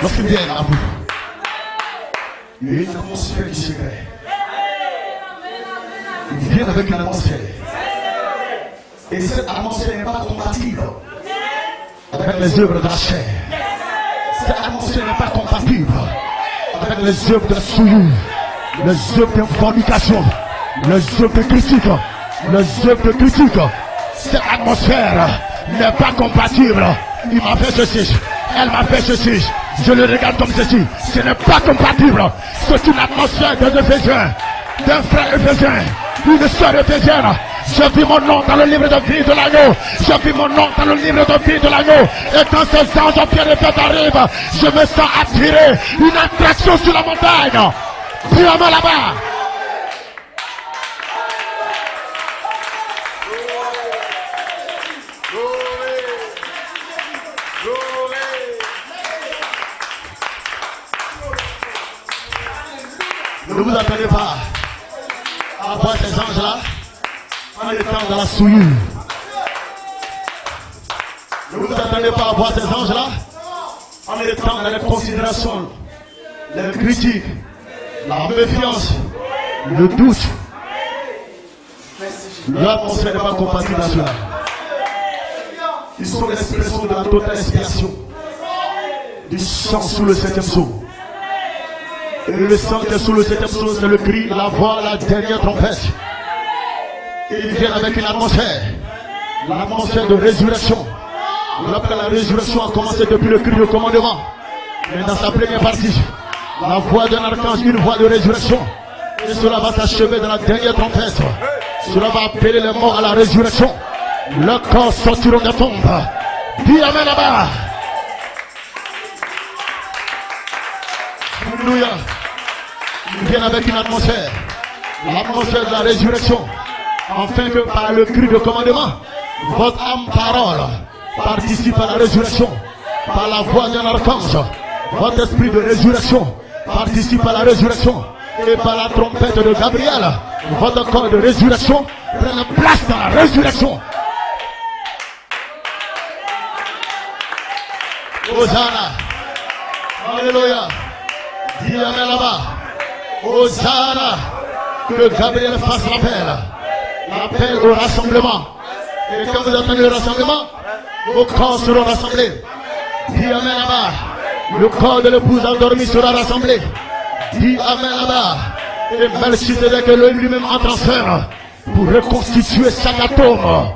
Lorsqu'ils viennent à vous, il y a une atmosphère qui se crée. Ils viennent avec une atmosphère. Et cette atmosphère n'est pas compatible avec les œuvres de la chair. Cette atmosphère n'est pas compatible avec les œuvres de la souillure, les œuvres de fornication, les œuvres de critique, les œuvres de critique. Cette atmosphère n'est pas compatible. Il m'a fait ceci, elle m'a fait ceci. Je le regarde comme ceci. Ce n'est pas compatible. C'est une atmosphère des Éphésiens, d'un frère éphésien, une sœur éphésienne. J'ai vu mon nom dans le livre de vie de l'agneau. J'ai vu mon nom dans le livre de vie de l'agneau. Et quand ces anges au pied de fête arrivent, je me sens attiré. Une attraction sur la montagne. Puis on va là-bas. Ne vous attendez pas à voir ces anges-là en étant dans la souillure. Ne vous attendez pas à voir ces anges-là en étant dans les considérations, les critiques, la méfiance, le doute. L'atmosphère n'est pas compatible à cela. Ils sont l'expression de la totale expiation du sang sous le septième sceau. Et le sang qui est sous le septième sceau, c'est le cri, la voix, la dernière trompette. Et ils viennent avec une atmosphère. L'atmosphère de résurrection. Après la résurrection a commencé depuis le cri de commandement. Mais dans sa première partie, la voix d'un archange, une voix de résurrection. Et cela va s'achever dans la dernière trompette. Cela va appeler les morts à la résurrection. Leurs corps sortiront des tombes. Dis amen là-bas. Alléluia. Viens avec une atmosphère. L'atmosphère de la résurrection. Afin que par le cri de commandement, votre âme parole participe à la résurrection. Par la voix d'un archange, votre esprit de résurrection participe à la résurrection. Et par la trompette de Gabriel, votre corps de résurrection prenne place dans la résurrection. Hosanna. Alléluia. Dis amen là-bas. Hosanna. Que Gabriel fasse l'appel au rassemblement. Et quand vous attendez le rassemblement, vos corps seront rassemblés. Dis amen là-bas. Le corps de l'épouse endormie sera rassemblé. Dis amen là-bas. Et Melchizedek lui-même entre en scène pour reconstituer chaque atome.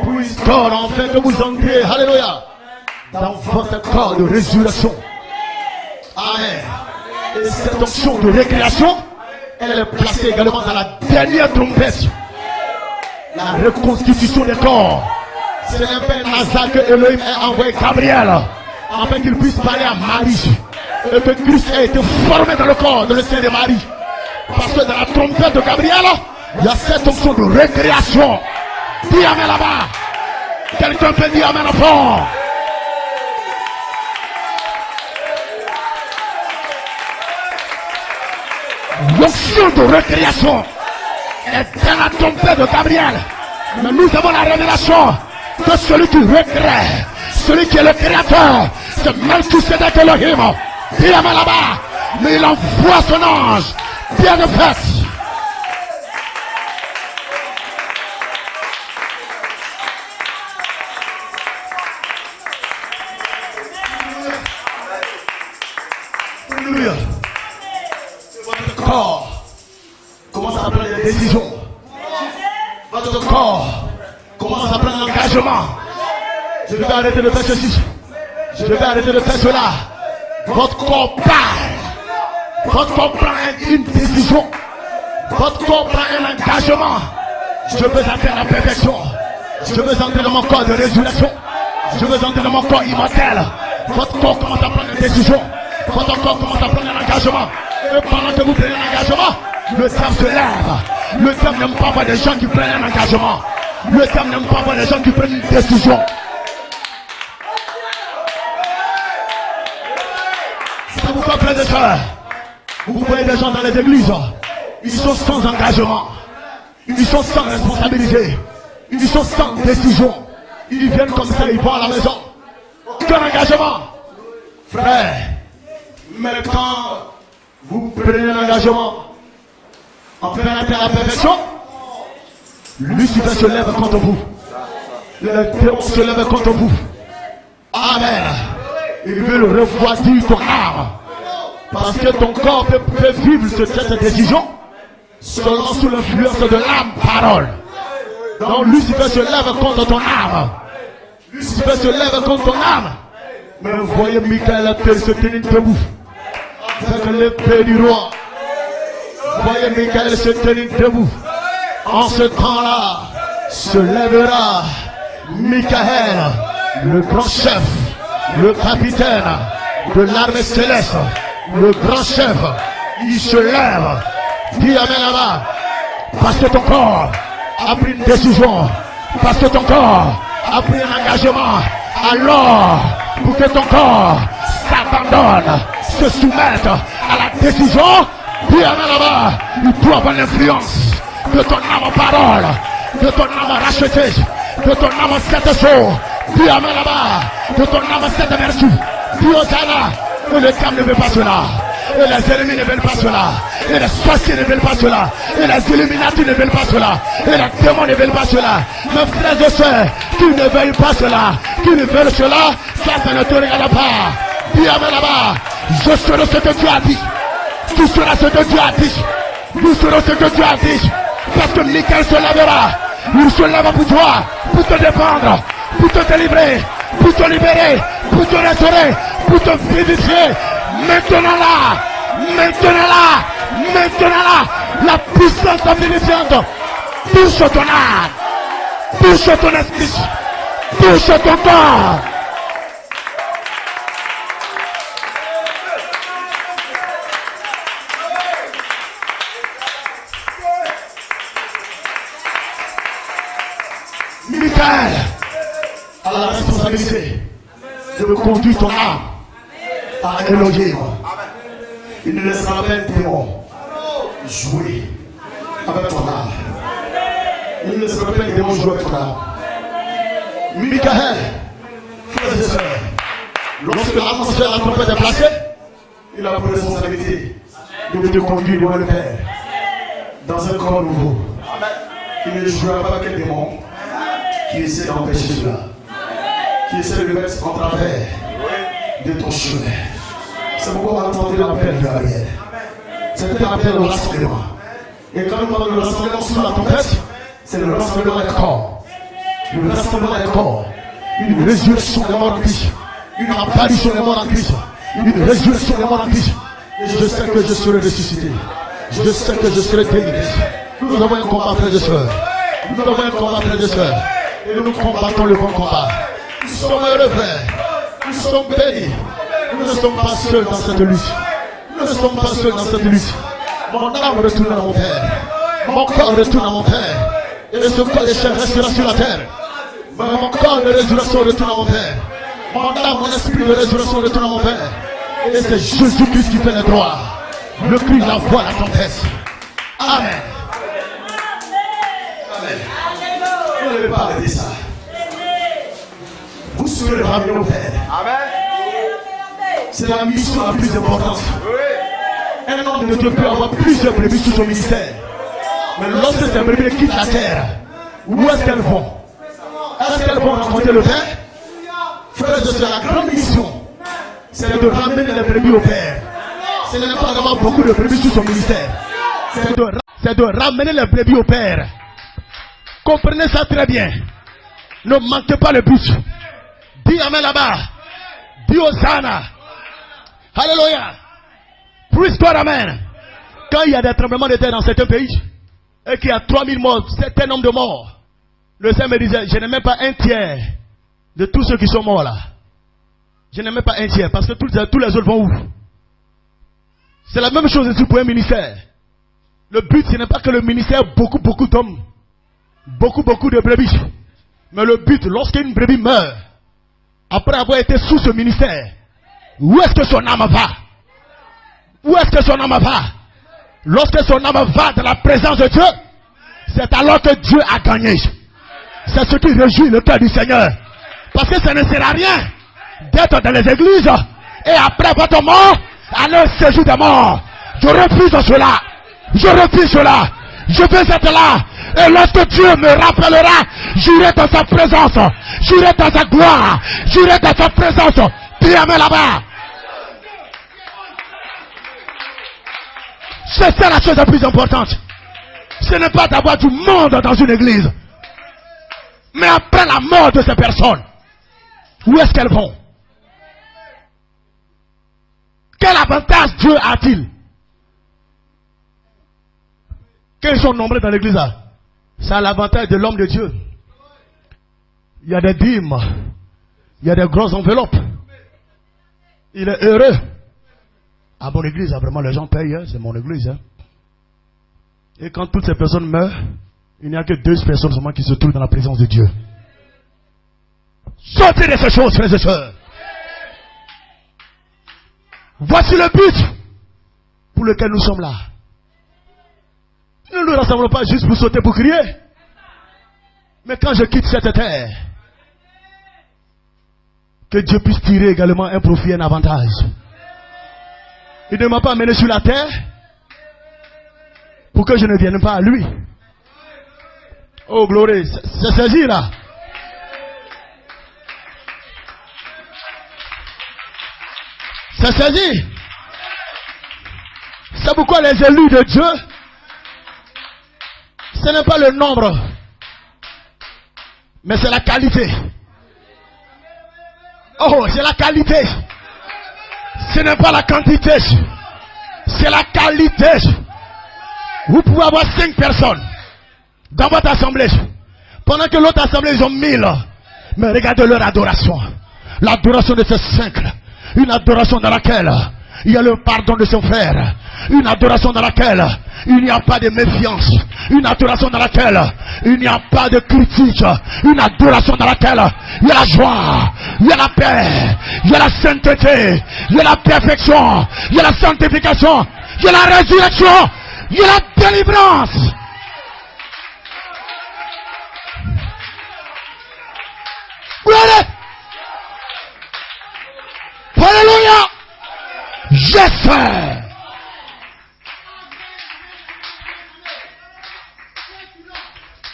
Pour une corps enfin que vous entriez. Alléluia. Dans votre corps de résurrection. Amen. Et cette onction de récréation, elle est placée également dans la dernière trompette. La reconstitution des corps. Ce n'est pas un hasard que Elohim a envoyé Gabriel afin qu'il puisse parler à Marie. Et que Christ ait été formé dans le corps, dans le sein de Marie. Parce que dans la trompette de Gabriel, il y a cette onction de récréation. Dis amen là-bas. Quelqu'un peut dire amen au fond. L'onction de récréation est dans la trompette de Gabriel. Mais nous avons la révélation de celui qui recrée, celui qui est le créateur. C'est Melchizedek Elohim. Il est là-bas, mais il envoie son ange. Bien de fait. Alléluia. Votre corps commence à prendre des décisions. Votre corps commence à prendre l'engagement. Je vais arrêter de faire ceci. Je vais arrêter de faire cela. Votre corps parle. Votre corps prend une décision. Votre corps prend un engagement. Je veux entrer dans la perfection. Je veux entrer dans mon corps de résurrection. Je veux entrer dans mon corps immortel. Votre corps commence à prendre une décision. Votre corps commence à prendre un engagement. Et pendant que vous prenez un engagement, le diable se lève. Le diable n'aime pas voir des gens qui prennent un engagement. Le diable n'aime pas voir des gens qui prennent une décision. C'est pourquoi, frères et sœurs, vous voyez des gens dans les églises, ils sont sans engagement. Ils sont sans responsabilité. Ils sont sans décision. Ils viennent comme ça, ils vont à la maison. Aucun engagement. Frère, mais quand vous prenez un engagement en faisant la perfection, Lucifer se lève contre vous. Le démon se lève contre vous. Amen. Il veut refroidir ton âme. Parce que ton corps peut vivre cette décision seulement sous l'influence de l'âme parole. Donc Lucifer se lève contre ton âme. Lucifer se lève contre ton âme. Mais vous voyez Michael se tenir debout avec l'épée du roi. Vous voyez Michael se tenir debout. En ce temps-là se lèvera Michael, le grand chef, le capitaine de l'armée céleste, le grand chef. Il se lève. Dis amen là-bas. Parce que ton corps a pris une décision. Parce que ton corps a pris un engagement. Alors, pour que ton corps s'abandonne, se soumette à la décision, dis amen là-bas. Il doit avoir l'influence de ton âme parole, de ton âme rachetée, de ton âme cette jour. Dis amen là-bas. De ton âme cette vertu. Dis Hosanna. Et le diable ne veut pas cela. Et les ennemis ne veulent pas cela. Et les sorciers ne veulent pas cela. Et les illuminati ne veulent pas cela. Et les démons ne veulent pas cela. Mes frères et sœurs, qui ne veulent pas cela, qui ne veulent cela, ça ne te regarde pas. Dis amen là-bas. Je serai ce que tu as dit. Tu seras ce que tu as dit. Nous serons ce que tu as dit. Parce que Michael se lèvera. Il se lève pour toi, pour te défendre, pour te délivrer, pour te libérer, pour te restaurer, pour te vivifier. Maintenant là, la puissance vivifiante touche ton âme, touche ton esprit, touche ton corps. conduit ton âme à Elohim. Il ne laissera pas un démon jouer avec ton âme. Il ne laissera pas un démon jouer avec ton âme. Michael, frères et sœurs, lorsque l'atmosphère, la trompette est placée, il a pour responsabilité de te conduire devant le Père dans un corps nouveau. Il ne jouera pas avec un démon qui essaie d'empêcher cela, qui essaie de le mettre en travers de ton chemin. C'est pourquoi on a entendu l'appel de Gabriel. C'était l'appel au rassemblement. Et quand nous parlons de rassemblement sous la tempête, c'est le rassemblement des corps. Le rassemblement des corps. Une résurrection des morts en Christ. Une apparition des morts en Christ. Une résurrection des morts en Christ. Et je sais que je serai ressuscité. Je sais que je serai délivré. Nous avons un combat, frères et sœurs. Nous avons un combat, frères et sœurs. Et nous combattons le bon combat. Nous sommes heureux, frères. Nous sommes bénis. Nous ne sommes pas seuls dans cette lutte. Nous ne sommes pas seuls dans cette lutte. Mon âme retourne à mon Père. Mon corps retourne à mon Père. Et ce corps de chair restera sur la terre. Mon corps de résurrection retourne à mon Père. Mon âme, mon esprit de résurrection retourne à mon Père. Et c'est Jésus-Christ qui fait le droit. Le cri, la voix, la tempête. Amen. Amen. Vous ne devez pas arrêter ça. Vous serez ramenés au Père. Amen. C'est la mission la plus importante. Un homme de Dieu peut avoir plusieurs brebis sous son ministère. Mais lorsque ces brebis quittent la terre, où est-ce qu'elles vont? Est-ce qu'elles vont rencontrer le Père? Frères et sœurs, la grande mission, c'est de ramener les brebis au Père. Ce n'est pas d'avoir beaucoup de brebis sous son ministère. C'est de ramener les brebis au Père. Comprenez ça très bien. Ne manquez pas le but. Dis Amen là-bas. Dis Hosanna. Alléluia. Praise God, Amen. Quand il y a des tremblements de terre dans certains pays, et qu'il y a 3000 morts, certain nombre de morts, le Seigneur me disait, je n'ai même pas un tiers de tous ceux qui sont morts là. Je n'ai même pas un tiers, parce que tous les autres vont où? C'est la même chose ici pour un ministère. Le but, ce n'est pas que le ministère beaucoup d'hommes, beaucoup de brebis. Mais le but, lorsqu'une brebis meurt, après avoir été sous ce ministère, où est-ce que son âme va? Où est-ce que son âme va? Lorsque son âme va dans la présence de Dieu, c'est alors que Dieu a gagné. C'est ce qui réjouit le cœur du Seigneur. Parce que ça ne sert à rien d'être dans les églises et après votre mort, aller au séjour des morts. Je refuse cela. Je refuse cela. Je veux être là. Et lorsque Dieu me rappellera, j'irai dans sa présence. J'irai dans sa gloire. J'irai dans sa présence. Dis Amen là-bas. C'est ça la chose la plus importante. Ce n'est pas d'avoir du monde dans une église. Mais après la mort de ces personnes, où est-ce qu'elles vont? Quel avantage Dieu a-t-il? Quels sont nombreux dans l'église là? C'est l'avantage de l'homme de Dieu. Il y a des dîmes. Il y a des grosses enveloppes. Il est heureux. À mon église, vraiment, les gens payent. Hein, c'est mon église. Hein. Et quand toutes ces personnes meurent, il n'y a que 2 personnes seulement qui se trouvent dans la présence de Dieu. Sortez de ces choses, frères et sœurs. Voici le but pour lequel nous sommes là. Nous ne nous rassemblons pas juste pour sauter, pour crier. Mais quand je quitte cette terre, que Dieu puisse tirer également un profit, un avantage. Il ne m'a pas amené sur la terre pour que je ne vienne pas à lui. Oh, gloire, c'est saisi là. C'est saisi. C'est pourquoi les élus de Dieu, ce n'est pas le nombre, mais c'est la qualité. Oh, c'est la qualité. Ce n'est pas la quantité, c'est la qualité. Vous pouvez avoir 5 personnes dans votre assemblée, pendant que l'autre assemblée ils ont 1000. Mais regardez leur adoration. L'adoration de ces 5, une adoration dans laquelle il y a le pardon de son frère. Une adoration dans laquelle il n'y a pas de méfiance. Une adoration dans laquelle il n'y a pas de critique. Une adoration dans laquelle il y a la joie, il y a la paix, il y a la sainteté, il y a la perfection, il y a la sanctification, il y a la résurrection, il y a la délivrance. Alléluia. J'espère.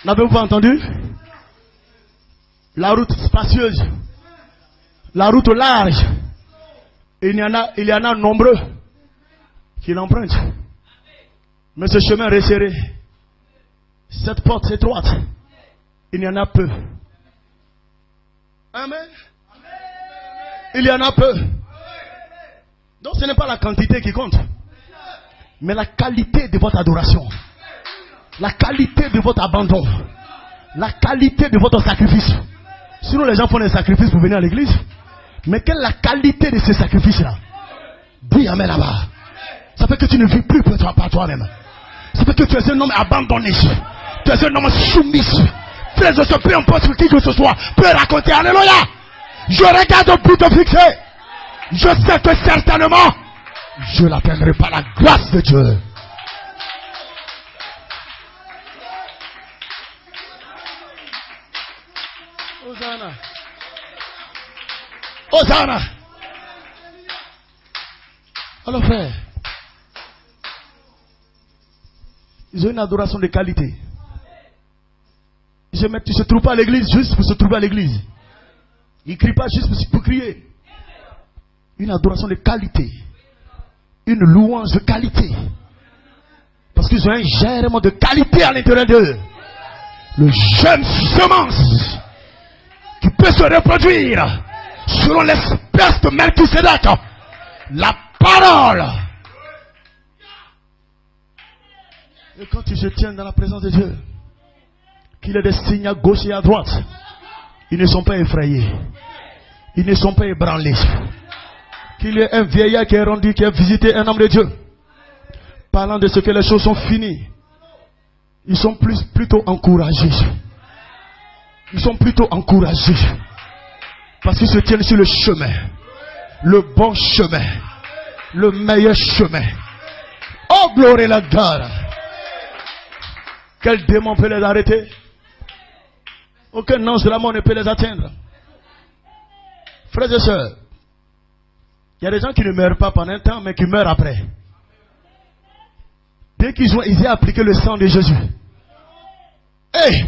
N'avez-vous pas entendu? La route spacieuse, la route large, il y en a nombreux qui l'empruntent. Mais ce chemin resserré, cette porte étroite, il y en a peu. Amen. Il y en a peu. Donc ce n'est pas la quantité qui compte, mais la qualité de votre adoration, la qualité de votre abandon, la qualité de votre sacrifice. Sinon les gens font des sacrifices pour venir à l'église. Mais quelle est la qualité de ces sacrifices-là? Dis amen là-bas. Ça fait que tu ne vis plus pour toi, par toi-même. Ça fait que tu es un homme abandonné. Tu es un homme soumis. Frère, je sais peu importe qui que ce soit peut raconter. Alléluia. Je regarde au but de fixer. Je sais que certainement je n'atteindrai pas la grâce de Dieu. Hosanna. Hosanna. Alors frère, ils ont une adoration de qualité. Ils ne se trouvent pas à l'église juste pour se trouver à l'église. Ils ne crient pas juste pour crier. Une adoration de qualité. Une louange de qualité. Parce qu'ils ont un germe de qualité à l'intérieur d'eux. Le jeune semence qui peut se reproduire selon l'espèce de Melchisédek. La parole. Et quand tu se tiens dans la présence de Dieu, qu'il ait des signes à gauche et à droite, ils ne sont pas effrayés. Ils ne sont pas ébranlés. Qu'il y ait un vieillard qui est rendu, qui a visité un homme de Dieu, parlant de ce que les choses sont finies, ils sont plutôt encouragés. Ils sont plutôt encouragés. Parce qu'ils se tiennent sur le chemin. Le bon chemin. Le meilleur chemin. Oh, gloire la gloire. Quel démon peut les arrêter? Aucun ange de la mort ne peut les atteindre. Frères et sœurs, il y a des gens qui ne meurent pas pendant un temps, mais qui meurent après. Dès qu'ils ont appliqué le sang de Jésus. Hey!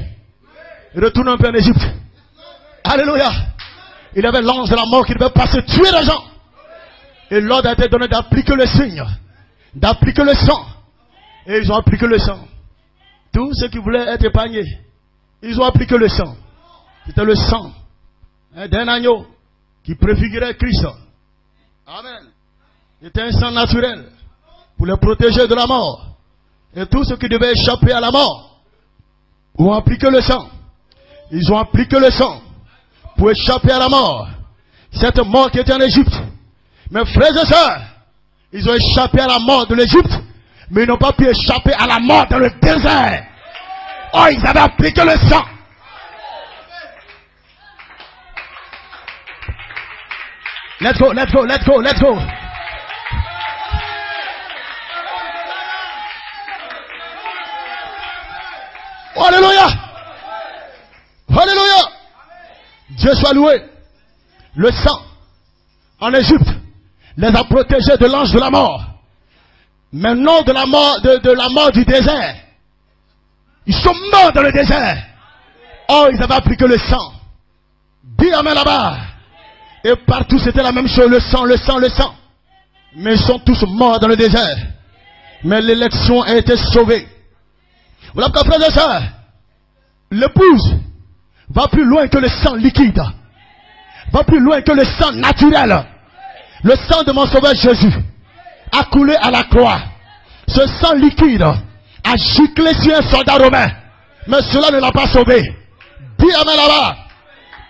Retourne un peu en Égypte. Alléluia! Il y avait l'ange de la mort qui devait passer tuer les gens. Et l'ordre a été donné d'appliquer le signe, d'appliquer le sang. Et ils ont appliqué le sang. Tous ceux qui voulaient être épargnés, ils ont appliqué le sang. C'était le sang d'un agneau qui préfigurait Christ. Amen. C'était un sang naturel pour les protéger de la mort. Et tous ceux qui devaient échapper à la mort ont appliqué le sang. Ils ont appliqué le sang pour échapper à la mort. Cette mort qui était en Égypte. Mes frères et sœurs, ils ont échappé à la mort de l'Égypte, mais ils n'ont pas pu échapper à la mort dans le désert. Oh, ils avaient appliqué le sang. Let's go, let's go, let's go, let's go. Alléluia. Alléluia. Dieu soit loué. Le sang en Égypte les a protégés de l'ange de la mort. Mais non de la mort, de la mort du désert. Ils sont morts dans le désert. Oh, ils avaient appliqué le sang. Dis amen là-bas. Et partout c'était la même chose, le sang, le sang, le sang. Mais ils sont tous morts dans le désert. Mais l'élection a été sauvée. Voilà pourquoi, frères et sœurs, l'épouse va plus loin que le sang liquide. Va plus loin que le sang naturel. Le sang de mon sauveur Jésus a coulé à la croix. Ce sang liquide a giclé sur un soldat romain. Mais cela ne l'a pas sauvé. Dis amen là-bas.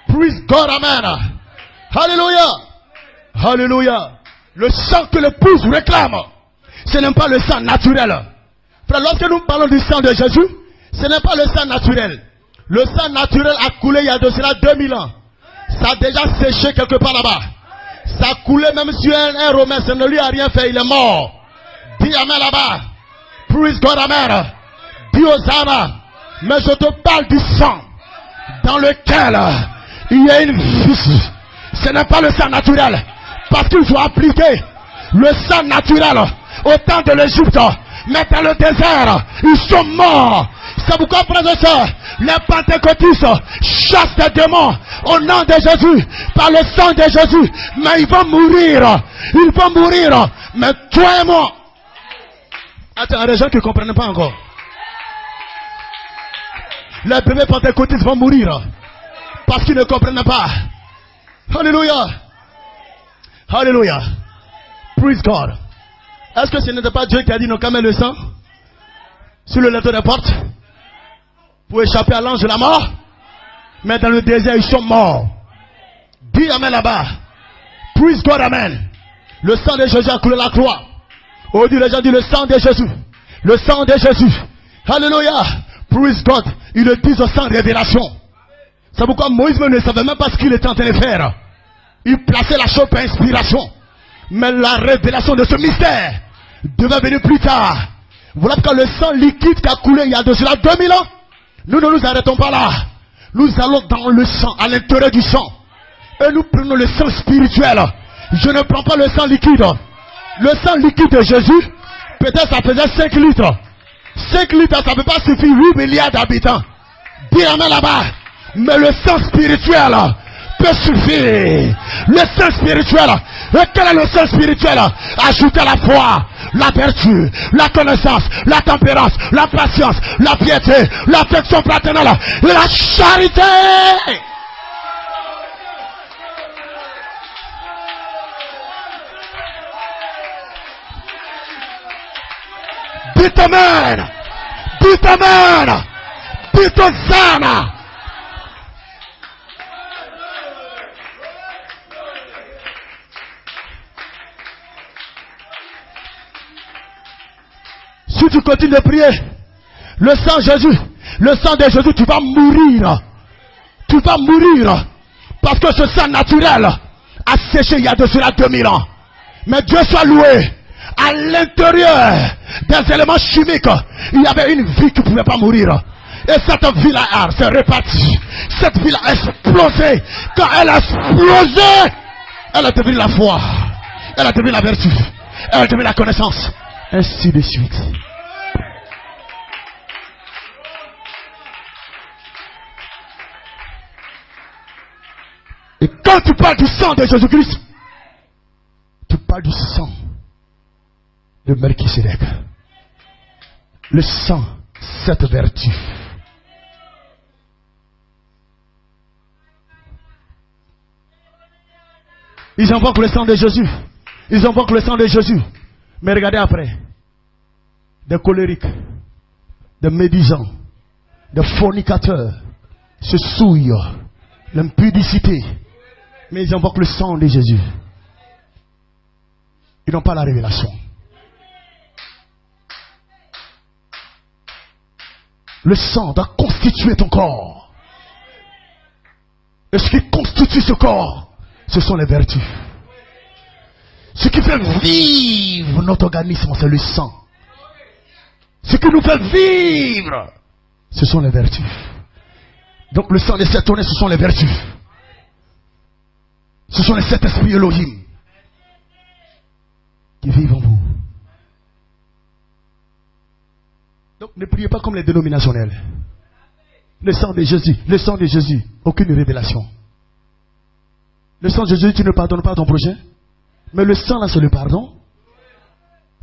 Praise God, amen. Alléluia. Alléluia. Le sang que l'épouse réclame, ce n'est pas le sang naturel. Frère, lorsque nous parlons du sang de Jésus, ce n'est pas le sang naturel. Le sang naturel a coulé il y a de cela 2000 ans. Ça a déjà séché quelque part là-bas. Ça a coulé même sur un Romain, ça ne lui a rien fait, il est mort. Dis amen là-bas. Praise God, amen. Dis Hosanna. Mais je te parle du sang dans lequel il y a une vie. Ce n'est pas le sang naturel. Parce qu'il faut appliquer le sang naturel au temps de l'Égypte. Mais dans le désert, ils sont morts. C'est pourquoi, frères et sœurs, les pentecôtistes chassent des démons au nom de Jésus, par le sang de Jésus. Mais ils vont mourir. Ils vont mourir. Mais toi et moi. Attends, il y a des gens qui ne comprennent pas encore. Les bébés pentecôtistes vont mourir. Parce qu'ils ne comprennent pas. Alléluia. Alléluia. Praise God. Est-ce que ce n'était pas Dieu qui a dit non, quand même le sang sur le lettre des portes pour échapper à l'ange de la mort? Mais dans le désert, ils sont morts. Dis amen là-bas. Praise God, amen. Le sang de Jésus a coulé la croix. Aujourd'hui, les gens disent le sang de Jésus. Le sang de Jésus. Alléluia. Praise God. Ils le disent au sang révélation. C'est pourquoi Moïse ne savait même pas ce qu'il était en train de faire. Il plaçait la chose par inspiration. Mais la révélation de ce mystère devait venir plus tard. Voilà pourquoi le sang liquide qui a coulé il y a de cela 2000 ans. Nous ne nous arrêtons pas là. Nous allons dans le sang, à l'intérieur du sang. Et nous prenons le sang spirituel. Je ne prends pas le sang liquide. Le sang liquide de Jésus, peut-être ça faisait 5 litres. 5 litres, ça ne peut pas suffire 8 milliards d'habitants. Dis amen là-bas. Mais le sang spirituel peut suffire. Le sang spirituel. Et quel est le sang spirituel? Ajouter la foi, la vertu, la connaissance, la tempérance, la patience, la piété, l'affection fraternelle et la charité. Dites amen. Dites amen. Dites Hosanna. Si tu continues de prier, le sang de Jésus, tu vas mourir. Tu vas mourir. Parce que ce sang naturel a séché il y a de cela 2000 ans. Mais Dieu soit loué. À l'intérieur des éléments chimiques, il y avait une vie qui ne pouvait pas mourir. Et cette vie-là s'est répartie. Cette vie-là a explosé. Quand elle a explosé, elle a devenu la foi. Elle a devenu la vertu. Elle a devenu la connaissance. Ainsi de suite. Et quand tu parles du sang de Jésus-Christ, tu parles du sang de Melchisédek. Le sang, cette vertu. Ils invoquent le sang de Jésus. Ils invoquent le sang de Jésus. Mais regardez après. Des colériques, des médisants, des fornicateurs se souillent, l'impudicité. Mais ils invoquent le sang de Jésus. Ils n'ont pas la révélation. Le sang doit constituer ton corps. Et ce qui constitue ce corps, ce sont les vertus. Ce qui fait vivre notre organisme, c'est le sang. Ce qui nous fait vivre, ce sont les vertus. Donc le sang des 7 tonnerres, ce sont les vertus. Ce sont les 7 esprits Elohim qui vivent en vous. Donc ne priez pas comme les dénominationnels. Le sang de Jésus, le sang de Jésus, aucune révélation. Le sang de Jésus, tu ne pardonnes pas ton prochain. Mais le sang là, c'est le pardon.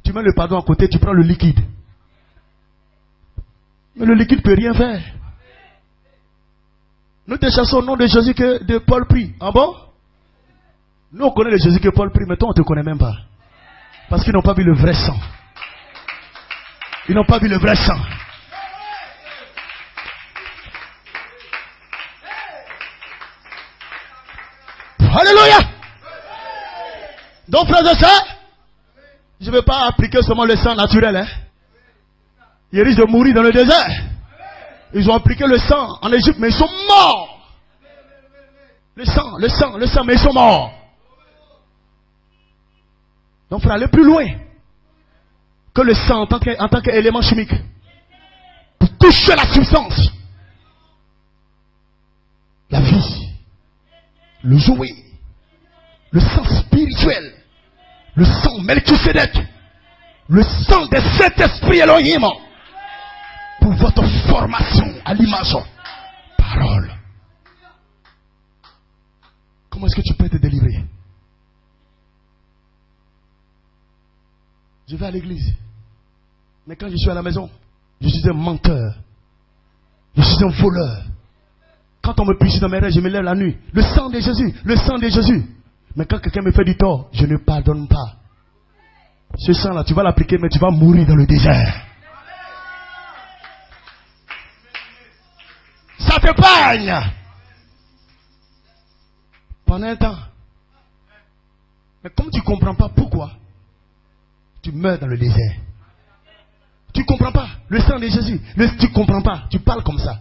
Tu mets le pardon à côté, tu prends le liquide. Mais le liquide ne peut rien faire. Nous te chassons au nom de Jésus que de Paul prie. Ah bon? Nous on connaît le Jésus que Paul prie, mais toi on ne te connaît même pas. Parce qu'ils n'ont pas vu le vrai sang. Ils n'ont pas vu le vrai sang. Alléluia. Donc, frères et sœurs, je ne vais pas appliquer seulement le sang naturel. Hein. Ils risquent de mourir dans le désert. Ils ont appliqué le sang en Égypte, mais ils sont morts. Le sang, mais ils sont morts. Donc, il faut aller plus loin que le sang en tant qu'élément chimique. Pour toucher la substance. La vie. Le Zoé. Le sang spirituel. Le sang Melchisedec. Le sang des Saint-Esprit Elohim. Pour votre formation à l'image. Parole. Comment est-ce que tu peux te délivrer? Je vais à l'église. Mais quand je suis à la maison, je suis un menteur. Je suis un voleur. Quand on me prie dans mes rêves, je me lève la nuit. Le sang de Jésus, le sang de Jésus. Mais quand quelqu'un me fait du tort, je ne pardonne pas. Ce sang-là, tu vas l'appliquer, mais tu vas mourir dans le désert. Ça te pagne. Pendant un temps. Mais comme tu ne comprends pas pourquoi, tu meurs dans le désert. Tu ne comprends pas. Le sang de Jésus, tu ne comprends pas. Tu parles comme ça.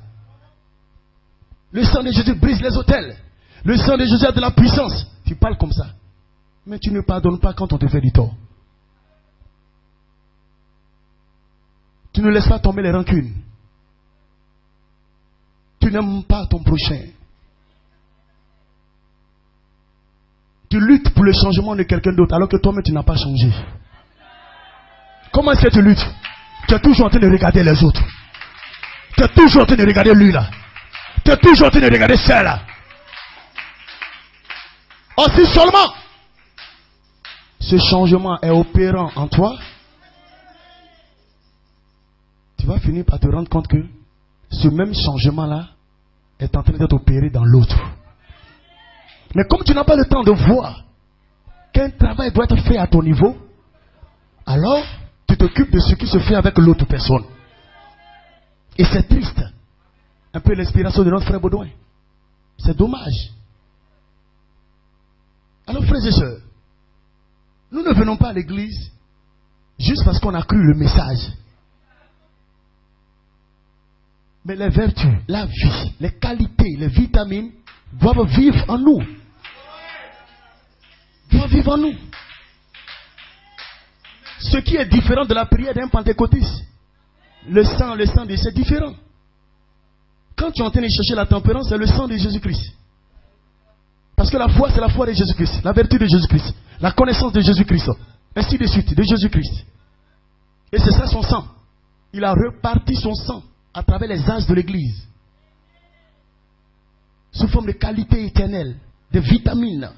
Le sang de Jésus brise les autels. Le sang de Jésus a de la puissance. Tu parles comme ça. Mais tu ne pardonnes pas quand on te fait du tort. Tu ne laisses pas tomber les rancunes. Tu n'aimes pas ton prochain. Tu luttes pour le changement de quelqu'un d'autre alors que toi-même tu n'as pas changé. Comment est-ce que tu luttes? Tu es toujours en train de regarder les autres. Tu es toujours en train de regarder lui là. Tu es toujours en train de regarder celle-là. Oh, si seulement ce changement est opérant en toi, tu vas finir par te rendre compte que ce même changement-là est en train d'être opéré dans l'autre. Mais comme tu n'as pas le temps de voir qu'un travail doit être fait à ton niveau, alors tu t'occupes de ce qui se fait avec l'autre personne. Et c'est triste. Un peu l'inspiration de notre frère Baudouin. C'est dommage. Alors frères et sœurs, nous ne venons pas à l'église juste parce qu'on a cru le message. Mais les vertus, la vie, les qualités, les vitamines doivent vivre en nous. Doivent vivre en nous. Ce qui est différent de la prière d'un pentecôtiste, le sang c'est différent. Quand tu es en train de chercher la tempérance, c'est le sang de Jésus-Christ. Parce que la foi, c'est la foi de Jésus-Christ. La vertu de Jésus-Christ. La connaissance de Jésus-Christ. Ainsi de suite, de Jésus-Christ. Et c'est ça son sang. Il a reparti son sang à travers les âges de l'église. Sous forme de qualité éternelle, de vitamines.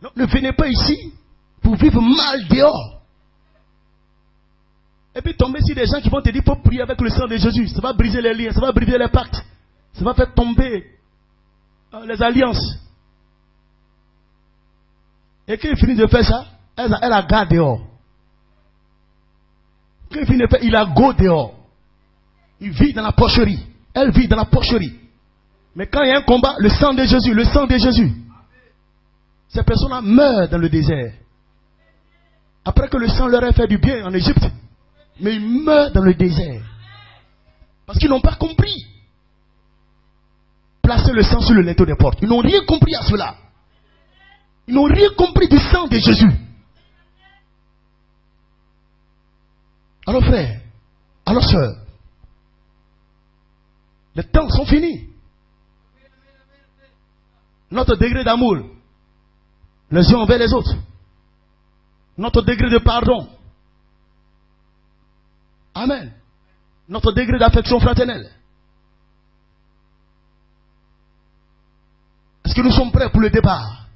Donc, ne venez pas ici pour vivre mal dehors. Et puis tomber sur des gens qui vont te dire qu'il faut prier avec le sang de Jésus. Ça va briser les liens, ça va briser les pactes. Ça va faire tomber les alliances. Et quand il finit de faire ça, elle a garde dehors. Quand il finit de faire, il a go dehors. Il vit dans la porcherie. Elle vit dans la porcherie. Mais quand il y a un combat, le sang de Jésus, le sang de Jésus. Ces personnes-là meurent dans le désert. Après que le sang leur ait fait du bien en Égypte. Mais ils meurent dans le désert. Parce qu'ils n'ont pas compris. Placer le sang sur le linteau des portes. Ils n'ont rien compris à cela. Ils n'ont rien compris du sang de Jésus. Alors frère, alors sœur, les temps sont finis. Notre degré d'amour, les uns envers les autres, notre degré de pardon, amen, notre degré d'affection fraternelle. Est-ce que nous sommes prêts pour le départ?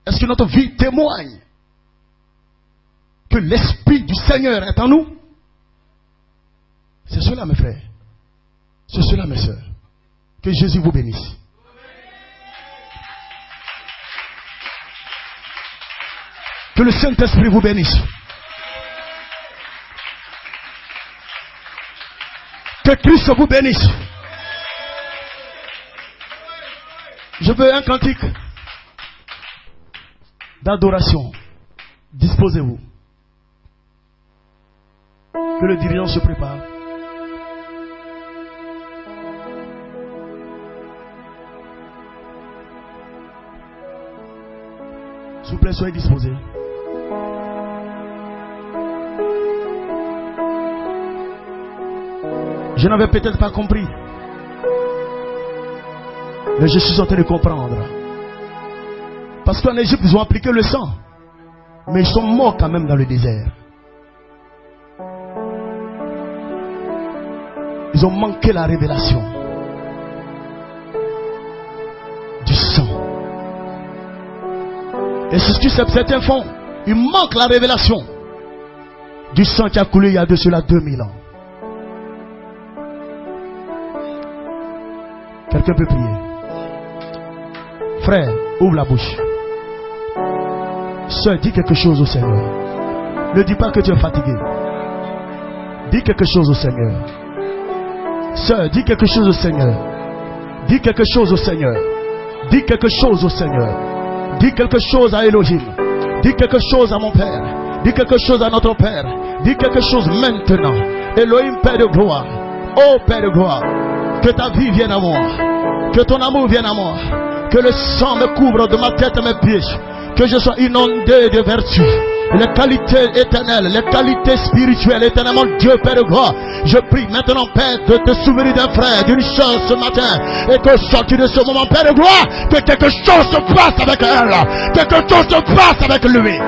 Est-ce que notre vie témoigne que l'Esprit du Seigneur est en nous? C'est cela mes frères. C'est cela mes sœurs. Que Jésus vous bénisse. Que le Saint-Esprit vous bénisse. Que Christ vous bénisse. Je veux un cantique. d'adoration. Disposez-vous. Que le dirigeant se prépare. S'il vous plaît, soyez disposés. Je n'avais peut-être pas compris. Mais je suis en train de comprendre. Parce qu'en Égypte, ils ont appliqué le sang. Mais ils sont morts quand même dans le désert. Ils ont manqué la révélation du sang. Et c'est ce que certains font. Ils manquent la révélation du sang qui a coulé il y a de cela 2000 ans. Quelqu'un peut prier. Frère, ouvre la bouche. Sœur, dis quelque chose au Seigneur. Ne dis pas que tu es fatigué. Dis quelque chose au Seigneur. Sœur, dis quelque chose au Seigneur. Dis quelque chose au Seigneur. Dis quelque chose au Seigneur. Dis quelque chose à Elohim. Dis quelque chose à mon Père. Dis quelque chose à notre Père. Dis quelque chose maintenant. Elohim, Père de gloire. Oh Père de gloire. Que ta vie vienne à moi. Que ton amour vienne à moi. Que le sang me couvre de ma tête à mes pieds. Que je sois inondé de vertu. Les qualités éternelles, les qualités spirituelles, éternellement Dieu Père de gloire. Je prie maintenant Père de te souvenir d'un frère, d'une chose ce matin. Et que sorti de ce moment Père de gloire, que quelque chose se passe avec elle. Quelque chose se passe avec lui.